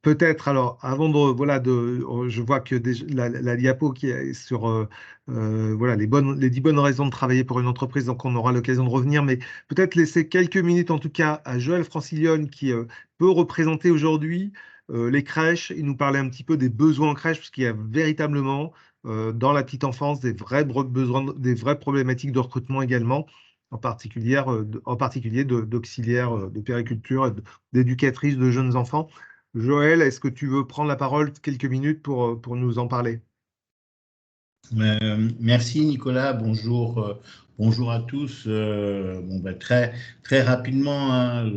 Peut-être, alors, avant de, voilà, je vois que la diapo qui est sur voilà, les 10 bonnes raisons de travailler pour une entreprise, donc on aura l'occasion de revenir, mais peut-être laisser quelques minutes, en tout cas, à Joël Francilione, qui peut représenter aujourd'hui les crèches, et nous parler un petit peu des besoins en crèche, parce qu'il y a véritablement, dans la petite enfance, des vrais besoins, des vraies problématiques de recrutement également, en particulier d'auxiliaires de périculture, et d'éducatrices de jeunes enfants. Joël, est-ce que tu veux prendre la parole quelques minutes pour nous en parler? Merci Nicolas, bonjour à tous. Très, très rapidement, hein,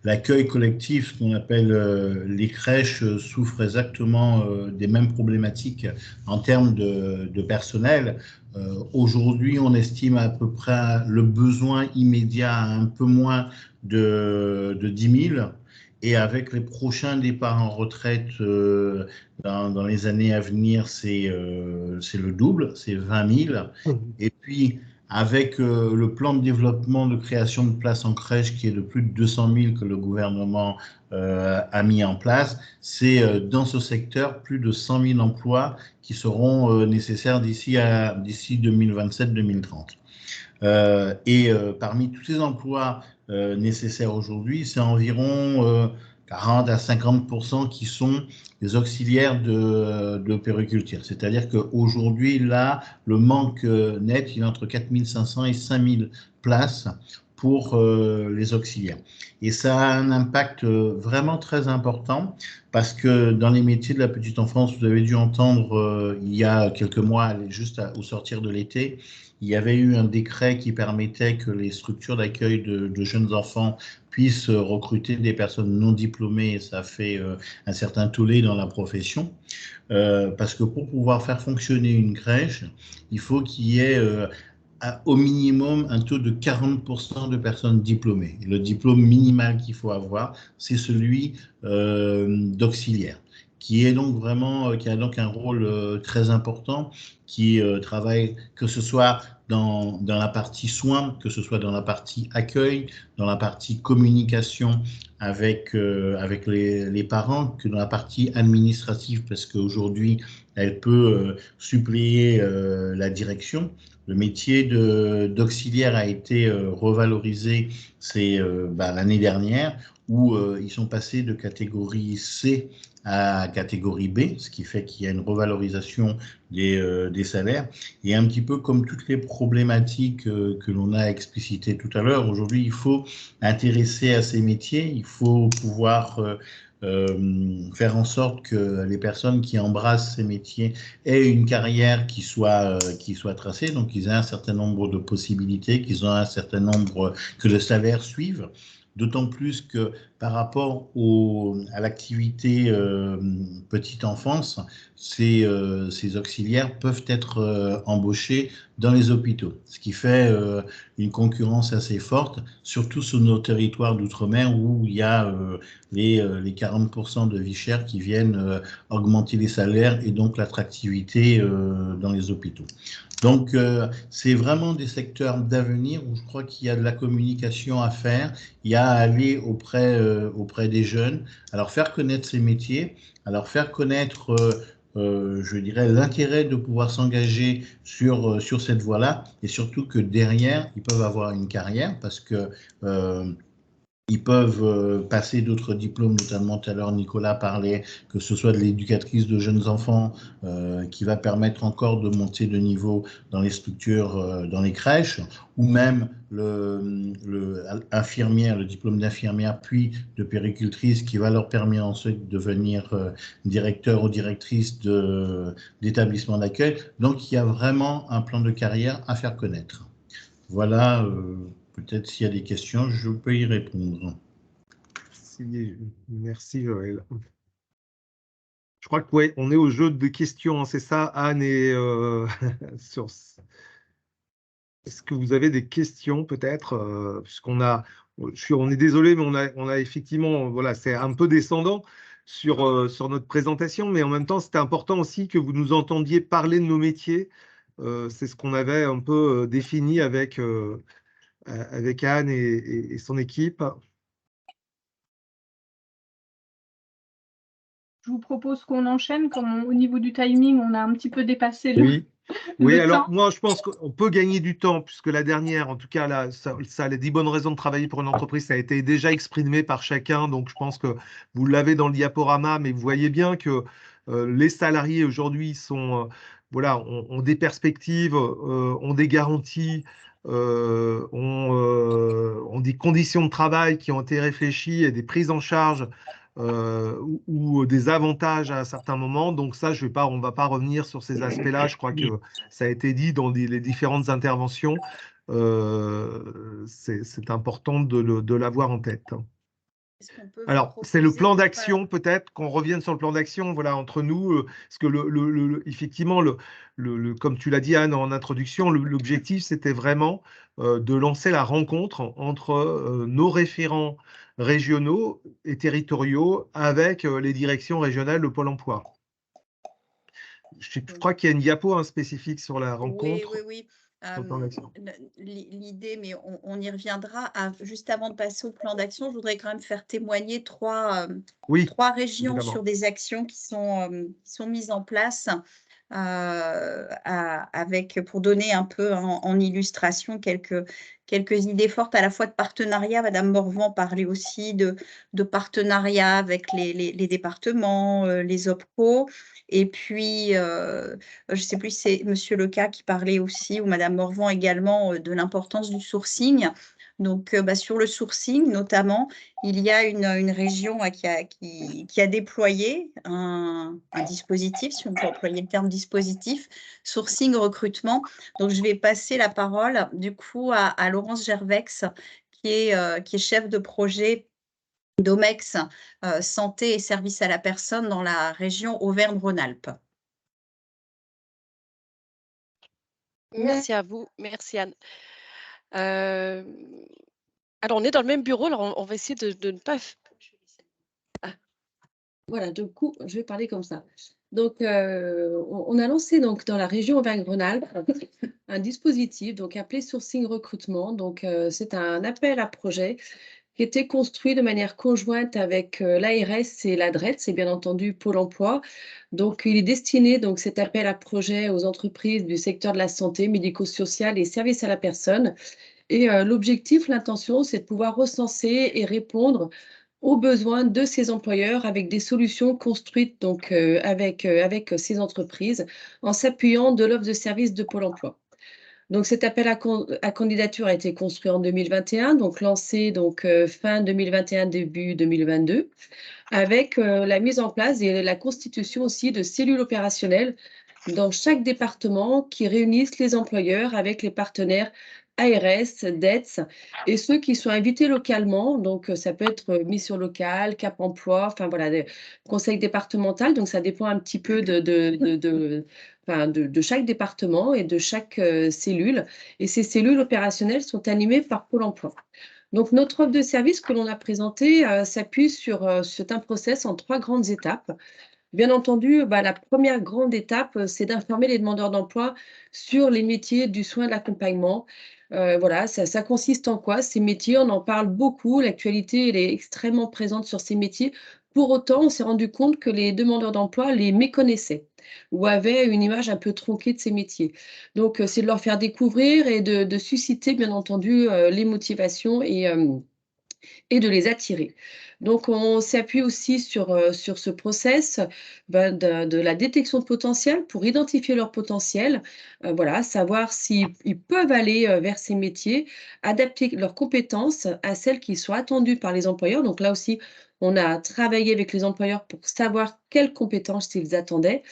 l'accueil collectif, ce qu'on appelle les crèches, souffre exactement des mêmes problématiques en termes de personnel. Aujourd'hui, on estime à peu près le besoin immédiat à un peu moins de 10 000. Et avec les prochains départs en retraite dans les années à venir, c'est le double, c'est 20 000. Et puis, avec le plan de développement de création de places en crèche qui est de plus de 200 000 que le gouvernement a mis en place, c'est dans ce secteur plus de 100 000 emplois qui seront nécessaires d'ici 2027-2030. Parmi tous ces emplois nécessaires aujourd'hui, c'est environ 40 à 50% qui sont des auxiliaires de périculture. C'est-à-dire qu'aujourd'hui, là, le manque net, il est entre 4 500 et 5 000 places pour les auxiliaires. Et ça a un impact vraiment très important parce que dans les métiers de la petite enfance, vous avez dû entendre il y a quelques mois, juste au sortir de l'été, il y avait eu un décret qui permettait que les structures d'accueil de jeunes enfants puissent recruter des personnes non diplômées, et ça fait un certain tollé dans la profession, parce que pour pouvoir faire fonctionner une crèche, il faut qu'il y ait au minimum un taux de 40% de personnes diplômées. Le diplôme minimal qu'il faut avoir, c'est celui d'auxiliaire, qui a donc un rôle très important, qui travaille, que ce soit dans la partie soins, que ce soit dans la partie accueil, dans la partie communication avec les parents, que dans la partie administrative, parce qu'aujourd'hui, elle peut suppléer la direction. Le métier d'auxiliaire a été revalorisé l'année dernière, où ils sont passés de catégorie C à catégorie B, ce qui fait qu'il y a une revalorisation des salaires. Et un petit peu comme toutes les problématiques que l'on a explicitées tout à l'heure, aujourd'hui, il faut intéresser à ces métiers, il faut pouvoir faire en sorte que les personnes qui embrassent ces métiers aient une carrière qui soit tracée, donc qu'ils aient un certain nombre de possibilités, qu'ils ont un certain nombre, que le salaire suive. D'autant plus que par rapport à l'activité petite enfance, ces auxiliaires peuvent être embauchés dans les hôpitaux, ce qui fait une concurrence assez forte, surtout sur nos territoires d'outre-mer où il y a les 40% de vie chère qui viennent augmenter les salaires et donc l'attractivité dans les hôpitaux. Donc, c'est vraiment des secteurs d'avenir où je crois qu'il y a de la communication à faire, il y a à aller auprès des jeunes, à leur faire connaître ces métiers, à leur faire connaître, je dirais, l'intérêt de pouvoir s'engager sur cette voie-là, et surtout que derrière, ils peuvent avoir une carrière parce que Ils peuvent passer d'autres diplômes, notamment tout à l'heure Nicolas parlait que ce soit de l'éducatrice de jeunes enfants qui va permettre encore de monter de niveau dans les structures, dans les crèches, ou même le diplôme d'infirmière puis de péricultrice qui va leur permettre ensuite de devenir directeur ou directrice d'établissement d'accueil. Donc il y a vraiment un plan de carrière à faire connaître. Voilà. Peut-être s'il y a des questions, je peux y répondre. Merci Joël. Je crois que ouais, on est au jeu de questions, c'est ça, Anne et sur. Est-ce que vous avez des questions peut-être, puisqu'on a, on est désolé, mais on a effectivement, voilà, c'est un peu descendant sur notre présentation, mais en même temps, c'était important aussi que vous nous entendiez parler de nos métiers. C'est ce qu'on avait un peu défini avec Anne et son équipe. Je vous propose qu'on enchaîne, comme au niveau du timing, on a un petit peu dépassé Oui, alors temps. moi je pense qu'on peut gagner du temps, puisque la dernière, en tout cas, là, ça a les 10 bonnes raisons de travailler pour une entreprise, ça a été déjà exprimé par chacun, donc je pense que vous l'avez dans le diaporama, mais vous voyez bien que les salariés aujourd'hui sont, voilà, ont des perspectives, ont des garanties, ont des conditions de travail qui ont été réfléchies et des prises en charge ou des avantages à certains moments. Donc ça, on ne va pas revenir sur ces aspects-là. Je crois que ça a été dit dans les différentes interventions. C'est important de l'avoir en tête. Alors, c'est le plan d'action, peut-être qu'on revienne sur le plan d'action, voilà, entre nous, parce que effectivement, comme tu l'as dit, Anne, en introduction, l'objectif, c'était vraiment de lancer la rencontre entre nos référents régionaux et territoriaux avec les directions régionales de Pôle emploi. Je crois qu'il y a une diapo spécifique sur la rencontre. Oui. L'idée, mais on y reviendra. Juste avant de passer au plan d'action, je voudrais quand même faire témoigner trois régions évidemment. sur des actions qui sont mises en place pour donner un peu en illustration quelques idées fortes à la fois de partenariat. Madame Morvan parlait aussi de partenariat avec les départements, les OPCO. Et puis, je ne sais plus si c'est Monsieur Leca qui parlait aussi, ou Madame Morvan également, de l'importance du sourcing. Donc, sur le sourcing, notamment, il y a une région qui a déployé un dispositif, si on peut employer le terme dispositif, sourcing recrutement. Donc, je vais passer la parole, du coup, à Laurence Gervex, qui est chef de projet d'OMEX, santé et services à la personne dans la région Auvergne-Rhône-Alpes. Merci à vous, merci Anne. Alors, on est dans le même bureau, alors on va essayer de ne pas... Voilà, du coup, je vais parler comme ça. Donc, on a lancé donc, dans la région Auvergne-Rhône-Alpes un dispositif donc, appelé Sourcing Recrutement. Donc, c'est un appel à projet qui était construit de manière conjointe avec l'ARS et l'ADRET, c'est bien entendu Pôle emploi. Donc, il est destiné, donc, cet appel à projet aux entreprises du secteur de la santé, médico-social et services à la personne. Et l'objectif, l'intention, c'est de pouvoir recenser et répondre aux besoins de ces employeurs avec des solutions construites donc, avec ces entreprises en s'appuyant de l'offre de service de Pôle emploi. Donc, cet appel à candidature a été construit en 2021, donc lancé donc, fin 2021, début 2022, avec la mise en place et la constitution aussi de cellules opérationnelles dans chaque département qui réunissent les employeurs avec les partenaires ARS, DETS et ceux qui sont invités localement. Donc, ça peut être mission locale, Cap emploi, enfin voilà, conseil départemental. Donc, ça dépend un petit peu de chaque département et de chaque cellule. Et ces cellules opérationnelles sont animées par Pôle emploi. Donc, notre offre de service que l'on a présentée s'appuie sur c'est un process en 3 grandes étapes. Bien entendu, la première grande étape, c'est d'informer les demandeurs d'emploi sur les métiers du soin de l'accompagnement. Voilà, ça consiste en quoi? Ces métiers, on en parle beaucoup, l'actualité, elle est extrêmement présente sur ces métiers. Pour autant, on s'est rendu compte que les demandeurs d'emploi les méconnaissaient ou avaient une image un peu tronquée de ces métiers. Donc, c'est de leur faire découvrir et de susciter, bien entendu, les motivations et de les attirer. Donc, on s'appuie aussi sur ce process de la détection de potentiel pour identifier leur potentiel, voilà, savoir s'ils peuvent aller vers ces métiers, adapter leurs compétences à celles qui sont attendues par les employeurs. Donc là aussi, on a travaillé avec les employeurs pour savoir quelles compétences ils attendaient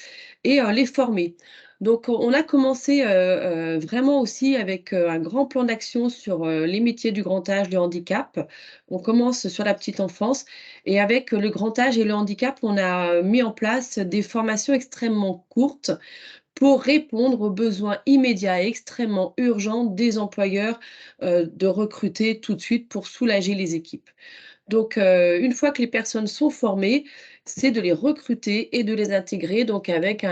et les former. Donc on a commencé, vraiment aussi avec, un grand plan d'action sur, les métiers du grand âge, le handicap. On commence sur la petite enfance et avec le grand âge et le handicap, on a mis en place des formations extrêmement courtes pour répondre aux besoins immédiats et extrêmement urgents des employeurs, de recruter tout de suite pour soulager les équipes. Donc, une fois que les personnes sont formées, c'est de les recruter et de les intégrer donc avec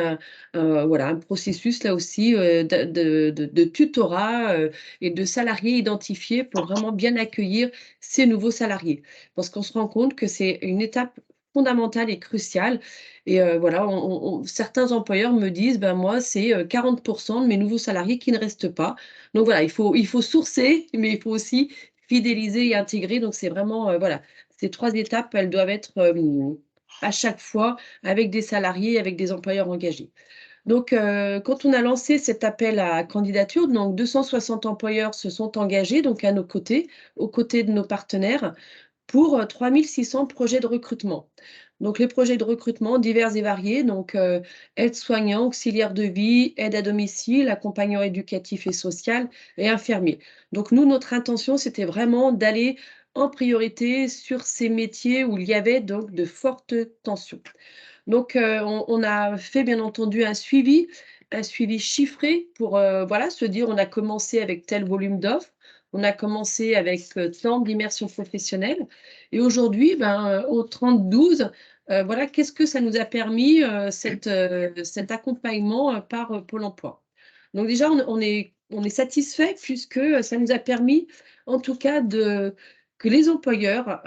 voilà, un processus là aussi, de tutorat, et de salariés identifiés pour vraiment bien accueillir ces nouveaux salariés. Parce qu'on se rend compte que c'est une étape fondamentale et cruciale et voilà, certains employeurs me disent: «Ben moi, c'est, 40 de mes nouveaux salariés qui ne restent pas». Donc voilà, il faut sourcer, mais il faut aussi fidéliser et intégrer. Donc c'est vraiment, voilà, ces 3 étapes, elles doivent être, à chaque fois avec des salariés, avec des employeurs engagés. Donc, quand on a lancé cet appel à candidature, donc 260 employeurs se sont engagés donc à nos côtés, aux côtés de nos partenaires pour, 3 600 projets de recrutement. Donc les projets de recrutement divers et variés, donc aides-soignants, auxiliaires de vie, aide à domicile, accompagnants éducatifs et social et infirmiers. Donc nous, notre intention, c'était vraiment d'aller en priorité sur ces métiers où il y avait donc de fortes tensions. Donc on a fait bien entendu un suivi chiffré pour, voilà, se dire: «On a commencé avec tel volume d'offres, on a commencé avec, tant d'immersion professionnelle et aujourd'hui, ben, au 30-12, voilà, qu'est-ce que ça nous a permis, cet accompagnement, par, Pôle emploi?» Donc déjà, on est satisfait puisque, ça nous a permis, en tout cas, que les employeurs,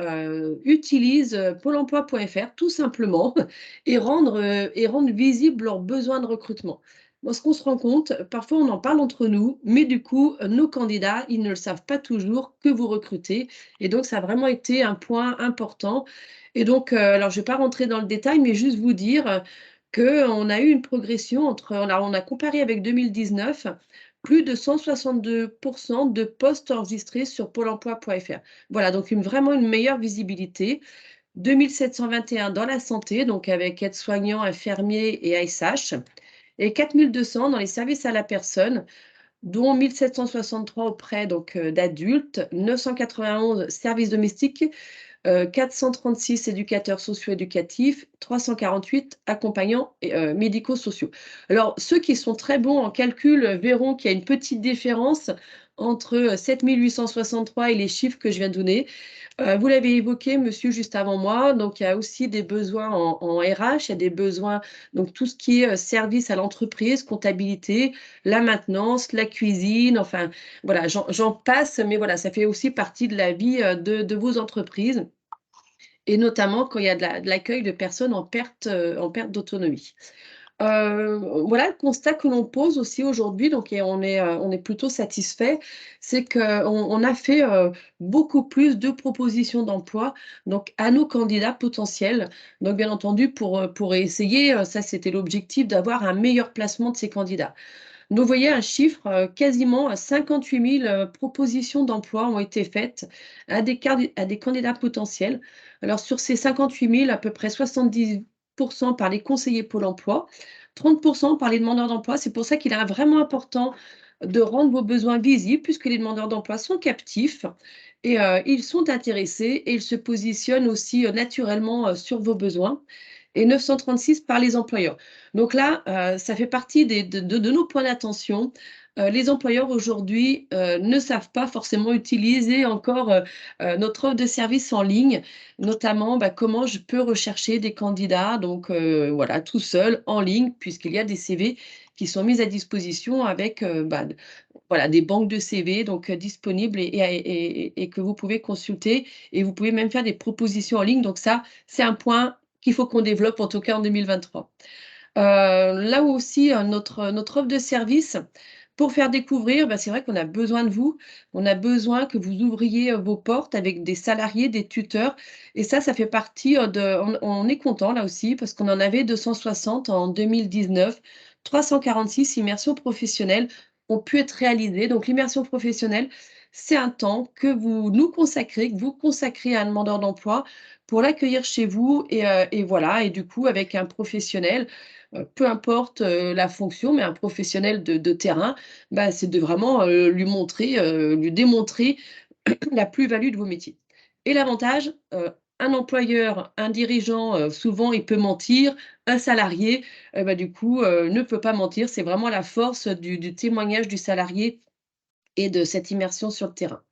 utilisent, pôle emploi.fr tout simplement et rendre visibles leurs besoins de recrutement. Moi, ce qu'on se rend compte, parfois on en parle entre nous, mais du coup, nos candidats, ils ne le savent pas toujours que vous recrutez et donc ça a vraiment été un point important et donc, alors je ne vais pas rentrer dans le détail, mais juste vous dire, qu'on a eu une progression on a comparé avec 2019, plus de 162 de postes enregistrés sur pôle emploi.fr. Voilà, donc vraiment une meilleure visibilité. 2 721 dans la santé, donc avec aides-soignants, infirmiers et ASH, et 4 200 dans les services à la personne, dont 1 763 auprès donc, d'adultes, 991 services domestiques, 436 éducateurs socio-éducatifs, 348 accompagnants et médico-sociaux. Alors, ceux qui sont très bons en calcul verront qu'il y a une petite différence entre 7 863 et les chiffres que je viens de donner. Vous l'avez évoqué, monsieur, juste avant moi, donc il y a aussi des besoins en RH, il y a des besoins, donc tout ce qui est service à l'entreprise, comptabilité, la maintenance, la cuisine, enfin voilà, j'en passe, mais voilà, ça fait aussi partie de la vie de vos entreprises et notamment quand il y a de l'accueil de personnes en perte d'autonomie. Voilà le constat que l'on pose aussi aujourd'hui, donc et on est plutôt satisfait, c'est qu'on a fait, beaucoup plus de propositions d'emploi, donc à nos candidats potentiels. Donc bien entendu pour essayer, ça c'était l'objectif, d'avoir un meilleur placement de ces candidats. Donc vous voyez un chiffre, quasiment 58 000 propositions d'emploi ont été faites à des candidats potentiels. Alors sur ces 58 000, à peu près 70 par les conseillers Pôle emploi, 30 par les demandeurs d'emploi. C'est pour ça qu'il est vraiment important de rendre vos besoins visibles puisque les demandeurs d'emploi sont captifs et ils sont intéressés et ils se positionnent aussi, naturellement, sur vos besoins et 936 par les employeurs. Donc là, ça fait partie de nos points d'attention. Les employeurs aujourd'hui, ne savent pas forcément utiliser encore, notre offre de service en ligne, notamment, comment je peux rechercher des candidats donc voilà, tout seul, en ligne, puisqu'il y a des CV qui sont mis à disposition avec, voilà, des banques de CV donc disponibles et que vous pouvez consulter et vous pouvez même faire des propositions en ligne. Donc ça, c'est un point qu'il faut qu'on développe, en tout cas en 2023. Là où aussi, notre offre de service, pour faire découvrir, c'est vrai qu'on a besoin de vous. On a besoin que vous ouvriez vos portes avec des salariés, des tuteurs. Et ça fait partie on est content là aussi parce qu'on en avait 260 en 2019. 346 immersions professionnelles ont pu être réalisées. Donc l'immersion professionnelle, c'est un temps que vous nous consacrez, que vous consacrez à un demandeur d'emploi pour l'accueillir chez vous et voilà. Et du coup, avec un professionnel, peu importe la fonction, mais un professionnel de terrain, c'est de vraiment lui montrer, lui démontrer la plus-value de vos métiers. Et l'avantage, un employeur, un dirigeant, souvent il peut mentir, un salarié, du coup, ne peut pas mentir. C'est vraiment la force du témoignage du salarié et de cette immersion sur le terrain.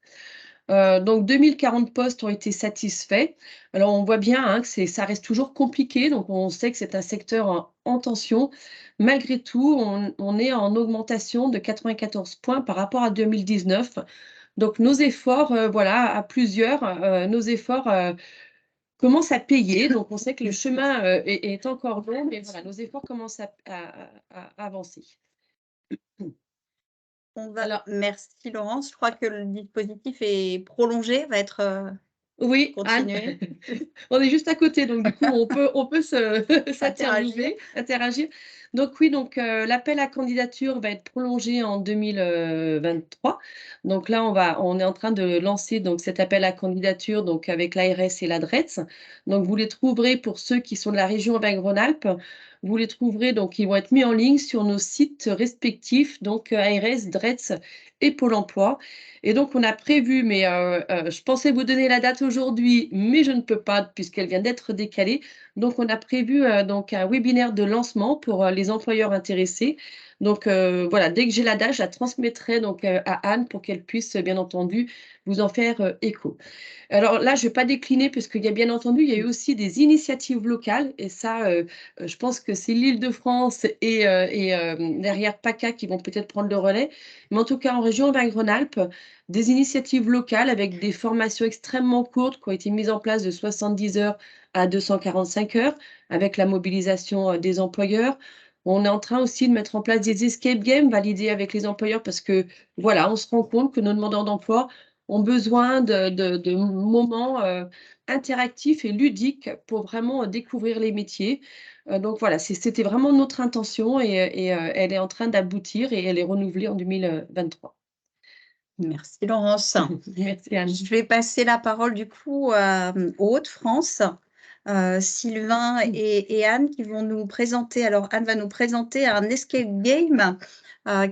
Donc 2040 postes ont été satisfaits. Alors on voit bien, hein, que ça reste toujours compliqué, donc on sait que c'est un secteur en tension. Malgré tout, on est en augmentation de 94 points par rapport à 2019. Donc nos efforts, voilà, à plusieurs, nos efforts, commencent à payer. Donc on sait que le chemin, est encore long, mais voilà, nos efforts commencent à avancer. Merci Laurence. Je crois que le dispositif est prolongé, va être Oui, Anne, continué. on est juste à côté, donc du coup, on peut interagir. Donc oui, l'appel à candidature va être prolongé en 2023. Donc là, on est en train de lancer donc cet appel à candidature donc avec l'ARS et la DRETS. Donc vous les trouverez pour ceux qui sont de la région Auvergne-Rhône-Alpes. Vous les trouverez donc ils vont être mis en ligne sur nos sites respectifs, donc ARS, DRETS et Pôle emploi. Et donc, on a prévu, mais je pensais vous donner la date aujourd'hui, mais je ne peux pas puisqu'elle vient d'être décalée. Donc, on a prévu donc un webinaire de lancement pour les employeurs intéressés. Donc, voilà, dès que j'ai la date, je la transmettrai donc à Anne pour qu'elle puisse, bien entendu, vous en faire écho. Alors là, je ne vais pas décliner puisqu'il y a bien entendu, il y a eu aussi des initiatives locales et ça, je pense que c'est l'Île-de-France et derrière PACA qui vont peut-être prendre le relais. Mais en tout cas, en région Auvergne-Rhône-Alpes, des initiatives locales avec des formations extrêmement courtes qui ont été mises en place de 70 heures à 245 heures avec la mobilisation des employeurs. On est en train aussi de mettre en place des escape games validés avec les employeurs parce que, voilà, on se rend compte que nos demandeurs d'emploi ont besoin de moments interactifs et ludiques pour vraiment découvrir les métiers. Donc voilà, c'était vraiment notre intention et elle est en train d'aboutir et elle est renouvelée en 2023. Merci Laurence. Merci Anne. Je vais passer la parole du coup aux Hauts-de-France. Sylvain et Anne qui vont nous présenter. Alors Anne va nous présenter un escape game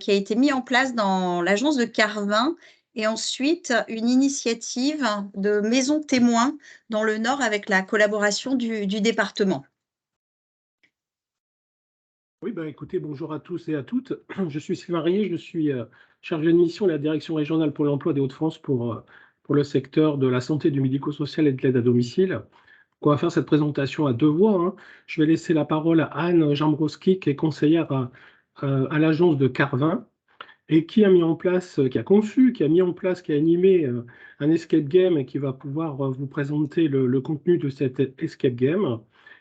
qui a été mis en place dans l'agence de Carvin et ensuite une initiative de maison témoin dans le Nord avec la collaboration du département. Oui, écoutez, bonjour à tous et à toutes. Je suis Sylvain Rayet, je suis chargé de mission de la direction régionale Pôle emploi des Hauts-de-France pour le secteur de la santé, du médico-social et de l'aide à domicile. On va faire cette présentation à deux voix, hein. Je vais laisser la parole à Anne Jambrowski, qui est conseillère à l'agence de Carvin et qui a mis en place, qui a conçu, qui a mis en place, qui a animé un escape game et qui va pouvoir vous présenter le contenu de cet escape game.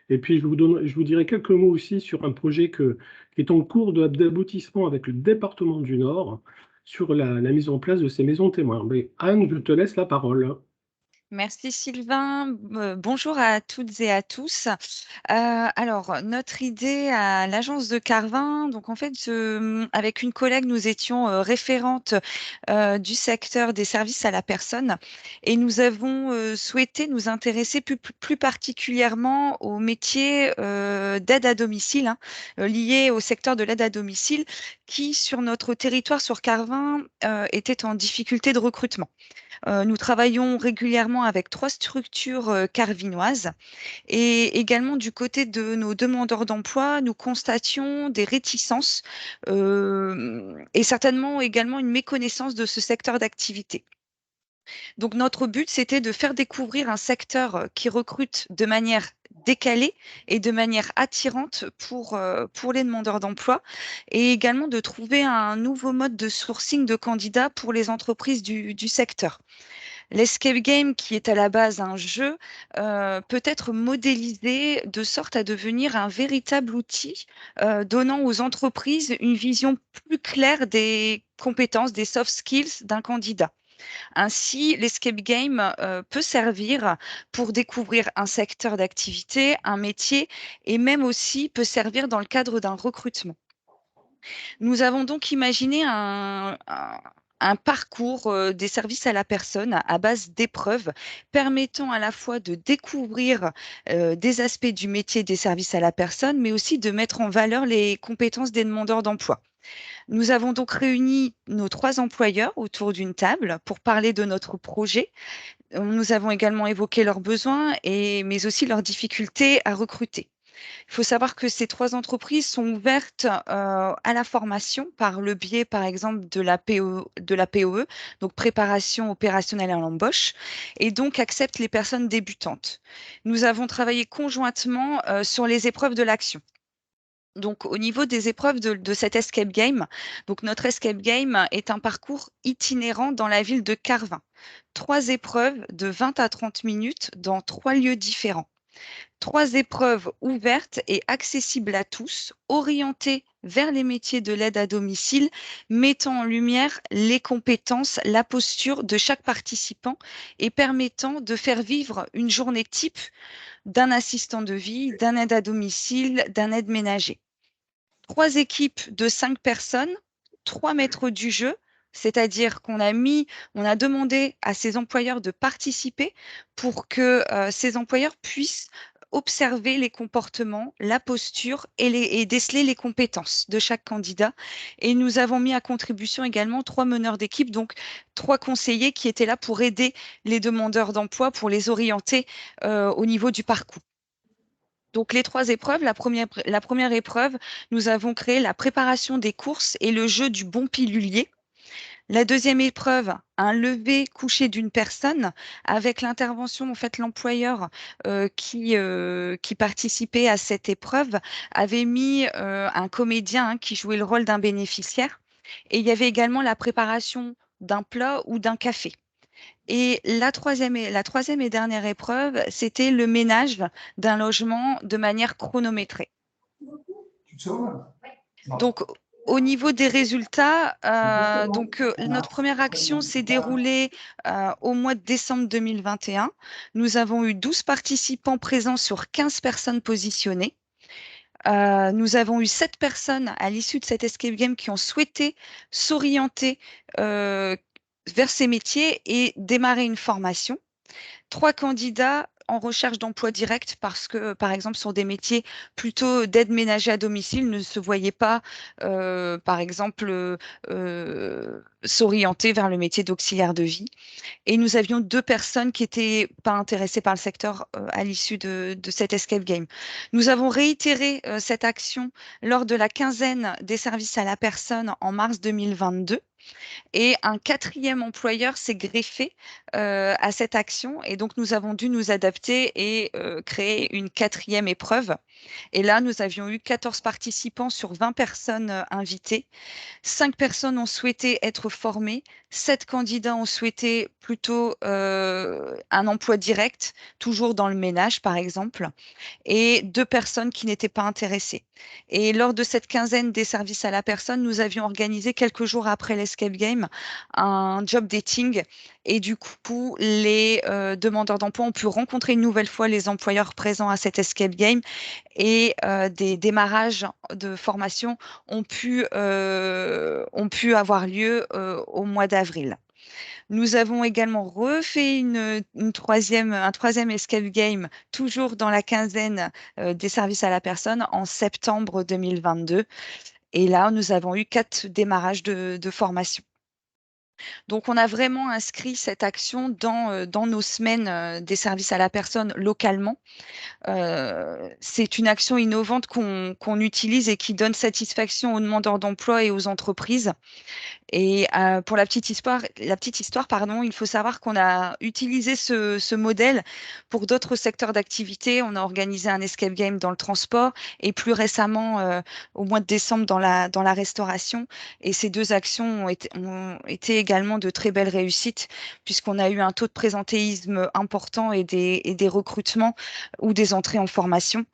Et puis, je vous dirai quelques mots aussi sur un projet qui est en cours d'aboutissement avec le département du Nord sur la mise en place de ces maisons témoins. Mais Anne, je te laisse la parole. Merci Sylvain. Bonjour à toutes et à tous. Alors, notre idée à l'agence de Carvin, donc en fait, avec une collègue, nous étions référentes du secteur des services à la personne et nous avons souhaité nous intéresser plus particulièrement au métier d'aide à domicile, hein, lié au secteur de l'aide à domicile qui, sur notre territoire, sur Carvin, était en difficulté de recrutement. Nous travaillons régulièrement avec 3 structures carvinoises et également du côté de nos demandeurs d'emploi, nous constations des réticences et certainement également une méconnaissance de ce secteur d'activité. Donc notre but, c'était de faire découvrir un secteur qui recrute de manière décalée et de manière attirante pour les demandeurs d'emploi et également de trouver un nouveau mode de sourcing de candidats pour les entreprises du secteur. L'escape game, qui est à la base un jeu, peut être modélisé de sorte à devenir un véritable outil donnant aux entreprises une vision plus claire des compétences, des soft skills d'un candidat. Ainsi, l'escape game peut servir pour découvrir un secteur d'activité, un métier, et même aussi peut servir dans le cadre d'un recrutement. Nous avons donc imaginé un parcours des services à la personne à base d'épreuves permettant à la fois de découvrir des aspects du métier des services à la personne, mais aussi de mettre en valeur les compétences des demandeurs d'emploi. Nous avons donc réuni nos 3 employeurs autour d'une table pour parler de notre projet. Nous avons également évoqué leurs besoins, mais aussi leurs difficultés à recruter. Il faut savoir que ces 3 entreprises sont ouvertes à la formation par le biais, par exemple, de la POE, donc préparation opérationnelle à l'embauche, et donc acceptent les personnes débutantes. Nous avons travaillé conjointement sur les épreuves de l'action. Donc, au niveau des épreuves de cet escape game, donc notre escape game est un parcours itinérant dans la ville de Carvin. 3 épreuves de 20 à 30 minutes dans 3 lieux différents. 3 épreuves ouvertes et accessibles à tous, orientées vers les métiers de l'aide à domicile, mettant en lumière les compétences, la posture de chaque participant et permettant de faire vivre une journée type d'un assistant de vie, d'un aide à domicile, d'un aide ménager. 3 équipes de 5 personnes, 3 maîtres du jeu, c'est-à-dire qu'on a demandé à ces employeurs de participer pour que ces employeurs puissent observer les comportements, la posture et déceler les compétences de chaque candidat. Et nous avons mis à contribution également 3 meneurs d'équipe, donc 3 conseillers qui étaient là pour aider les demandeurs d'emploi, pour les orienter au niveau du parcours. Donc, les 3 épreuves, la première épreuve, nous avons créé la préparation des courses et le jeu du bon pilulier. La deuxième épreuve, un lever-coucher d'une personne avec l'intervention, en fait, l'employeur qui participait à cette épreuve avait mis un comédien qui jouait le rôle d'un bénéficiaire. Et il y avait également la préparation d'un plat ou d'un café. Et la troisième et dernière épreuve, c'était le ménage d'un logement de manière chronométrée. Donc, au niveau des résultats, notre première action s'est déroulée au mois de décembre 2021. Nous avons eu 12 participants présents sur 15 personnes positionnées. Nous avons eu 7 personnes à l'issue de cet escape game qui ont souhaité s'orienter vers ces métiers et démarrer une formation. 3 candidats en recherche d'emploi direct parce que, par exemple, sur des métiers plutôt d'aide ménagère à domicile, ne se voyaient pas, par exemple, s'orienter vers le métier d'auxiliaire de vie. Et nous avions 2 personnes qui n'étaient pas intéressées par le secteur à l'issue de cet escape game. Nous avons réitéré cette action lors de la quinzaine des services à la personne en mars 2022. Et un 4e employeur s'est greffé à cette action. Et donc, nous avons dû nous adapter et créer une 4e épreuve. Et là, nous avions eu 14 participants sur 20 personnes invitées. 5 personnes ont souhaité être formées. 7 candidats ont souhaité plutôt un emploi direct, toujours dans le ménage, par exemple, et 2 personnes qui n'étaient pas intéressées. Et lors de cette quinzaine des services à la personne, nous avions organisé quelques jours après l'escape game un job dating. Et du coup, les demandeurs d'emploi ont pu rencontrer une nouvelle fois les employeurs présents à cet escape game et des démarrages de formation ont pu avoir lieu au mois d'avril. Nous avons également refait un troisième escape game, toujours dans la quinzaine des services à la personne, en septembre 2022. Et là, nous avons eu 4 démarrages de formation. Donc, on a vraiment inscrit cette action dans nos semaines des services à la personne localement. C'est une action innovante qu'on utilise et qui donne satisfaction aux demandeurs d'emploi et aux entreprises. Et pour la petite histoire, il faut savoir qu'on a utilisé ce modèle pour d'autres secteurs d'activité. On a organisé un escape game dans le transport et plus récemment, au mois de décembre, dans la restauration. Et ces 2 actions ont été également également de très belles réussites, puisqu'on a eu un taux de présentéisme important et des recrutements ou des entrées en formation.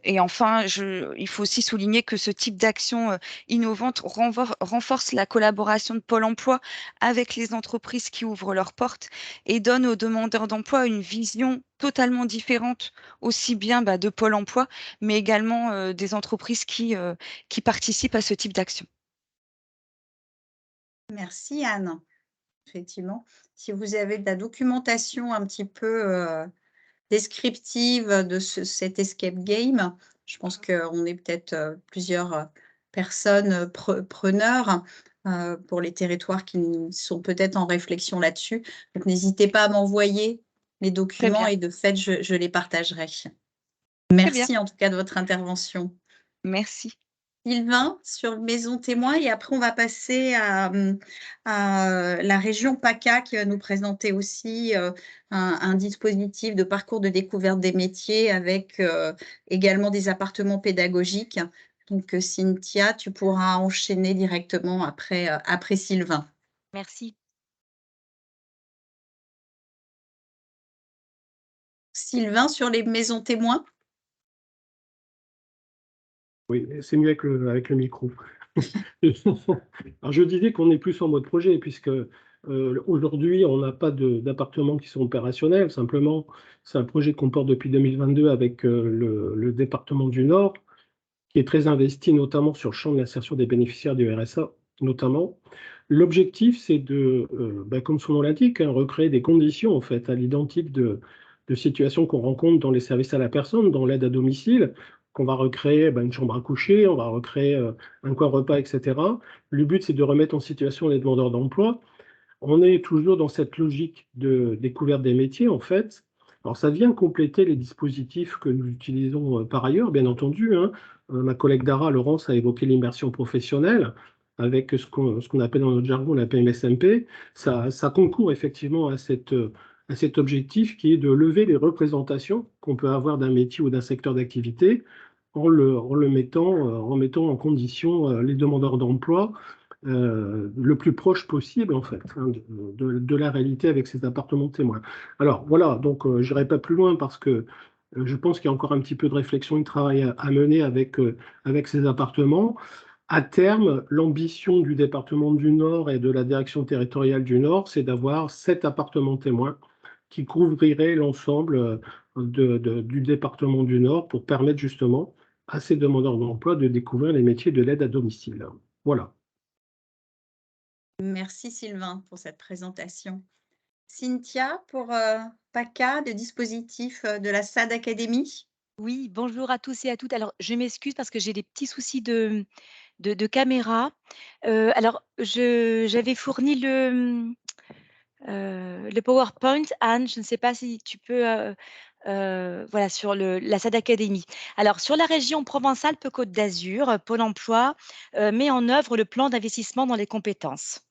Et enfin, il faut aussi souligner que ce type d'action innovante renforce la collaboration de Pôle emploi avec les entreprises qui ouvrent leurs portes et donne aux demandeurs d'emploi une vision totalement différente, aussi bien de Pôle emploi, mais également des entreprises qui participent à ce type d'action. Merci Anne. Effectivement, si vous avez de la documentation un petit peu descriptive de cet escape game, je pense qu'on est peut-être plusieurs personnes preneurs pour les territoires qui sont peut-être en réflexion là-dessus. Donc, n'hésitez pas à m'envoyer les documents et de fait, je les partagerai. Merci en tout cas de votre intervention. Merci. Sylvain, sur Maison Témoin, et après on va passer à la région PACA qui va nous présenter aussi un dispositif de parcours de découverte des métiers avec également des appartements pédagogiques. Donc Cynthia, tu pourras enchaîner directement après Sylvain. Merci. Sylvain, sur les Maisons Témoins. Oui, c'est mieux avec le micro. Alors, je disais qu'on est plus en mode projet, puisque aujourd'hui, on n'a pas d'appartements qui sont opérationnels. Simplement, c'est un projet qu'on porte depuis 2022 avec le département du Nord, qui est très investi, notamment sur le champ de l'insertion des bénéficiaires du RSA, notamment. L'objectif, c'est de, comme son nom l'indique, recréer des conditions, en fait, à l'identique de situations qu'on rencontre dans les services à la personne, dans l'aide à domicile, qu'on va recréer une chambre à coucher, on va recréer un coin repas, etc. Le but, c'est de remettre en situation les demandeurs d'emploi. On est toujours dans cette logique de découverte des métiers, en fait. Alors, ça vient compléter les dispositifs que nous utilisons par ailleurs, bien entendu. Ma collègue Dara, Laurence, a évoqué l'immersion professionnelle avec ce qu'on appelle dans notre jargon la PMSMP. Ça concourt effectivement à cet objectif qui est de lever les représentations qu'on peut avoir d'un métier ou d'un secteur d'activité en mettant en condition les demandeurs d'emploi le plus proche possible, en fait, de la réalité avec ces appartements témoins. Alors, voilà, donc je n'irai pas plus loin parce que je pense qu'il y a encore un petit peu de réflexion et de travail à mener avec ces appartements. À terme, l'ambition du département du Nord et de la direction territoriale du Nord, c'est d'avoir 7 appartements témoins qui couvriraient l'ensemble du département du Nord pour permettre justement à ces demandeurs d'emploi de découvrir les métiers de l'aide à domicile. Voilà. Merci Sylvain pour cette présentation. Cynthia, pour PACA, de dispositif de la SAD Academy. Oui, bonjour à tous et à toutes. Alors, je m'excuse parce que j'ai des petits soucis de caméra. Alors, j'avais fourni le PowerPoint. Anne, je ne sais pas si tu peux, voilà, sur la SAD Academy. Alors, sur la région Provence-Alpes-Côte d'Azur, Pôle emploi met en œuvre le plan d'investissement dans les compétences.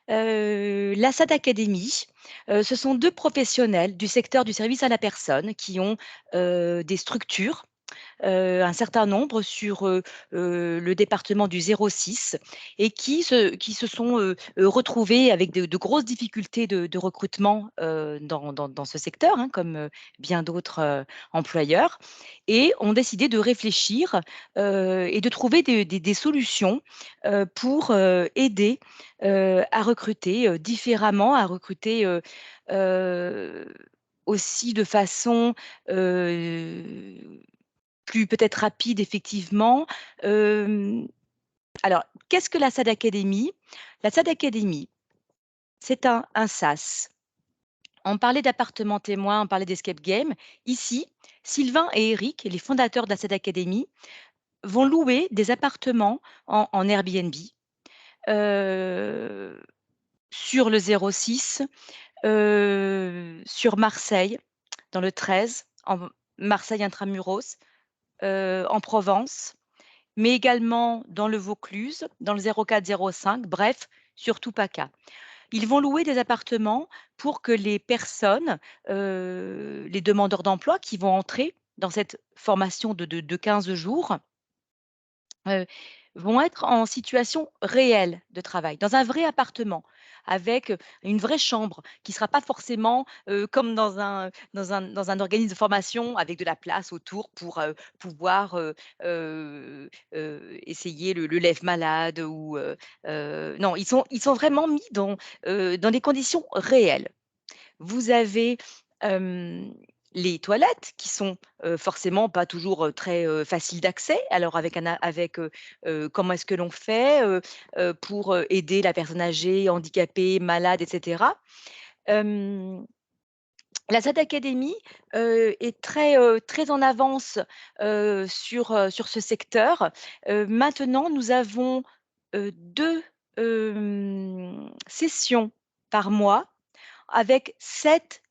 La SAD Academy, ce sont 2 professionnels du secteur du service à la personne qui ont des structures, un certain nombre sur le département du 06 et qui se sont retrouvés avec de grosses difficultés de recrutement dans ce secteur, comme bien d'autres employeurs, et ont décidé de réfléchir et de trouver des solutions pour aider à recruter différemment, à recruter aussi de façon plus peut-être rapide, effectivement. Alors, qu'est-ce que la SAD Academy? La SAD Academy, c'est un SaaS. On parlait d'appartements témoins, on parlait d'escape game. Ici, Sylvain et Eric, les fondateurs de la SAD Academy, vont louer des appartements en Airbnb sur le 06, sur Marseille, dans le 13, en Marseille intramuros, en Provence, mais également dans le Vaucluse, dans le 04-05, bref, surtout PACA. Ils vont louer des appartements pour que les personnes, les demandeurs d'emploi qui vont entrer dans cette formation de 15 jours, vont être en situation réelle de travail, dans un vrai appartement, avec une vraie chambre qui ne sera pas forcément comme dans un organisme de formation avec de la place autour pour pouvoir essayer le lève-malade ou non, ils sont vraiment mis dans des conditions réelles. Vous avez les toilettes qui sont forcément pas toujours très faciles d'accès. Alors comment est-ce que l'on fait pour aider la personne âgée, handicapée, malade, etc. La SAD Academy est très en avance sur ce secteur. Maintenant, nous avons 2 sessions par mois avec 7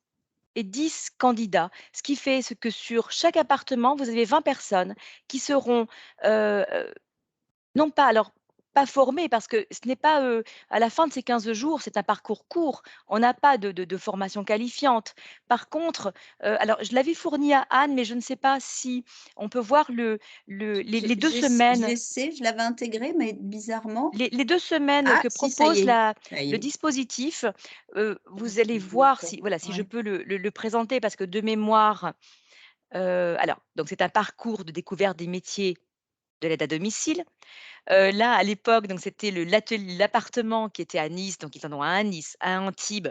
et 10 candidats. Ce qui fait que sur chaque appartement, vous avez 20 personnes qui seront, non pas alors pas formées parce que ce n'est pas, à la fin de ces 15 jours, c'est un parcours court. On n'a pas de formation qualifiante. Par contre, alors je l'avais fourni à Anne, mais je ne sais pas si on peut voir les 2 semaines. Je l'avais intégré, mais bizarrement. Les 2 semaines Ah que si, ça y propose est, ça y le est. dispositif, vous allez voir si je peux le présenter parce que de mémoire, alors donc c'est un parcours de découverte des métiers de l'aide à domicile. Là, à l'époque, donc c'était l'appartement qui était à Nice, donc ils en ont un à Nice, un à Antibes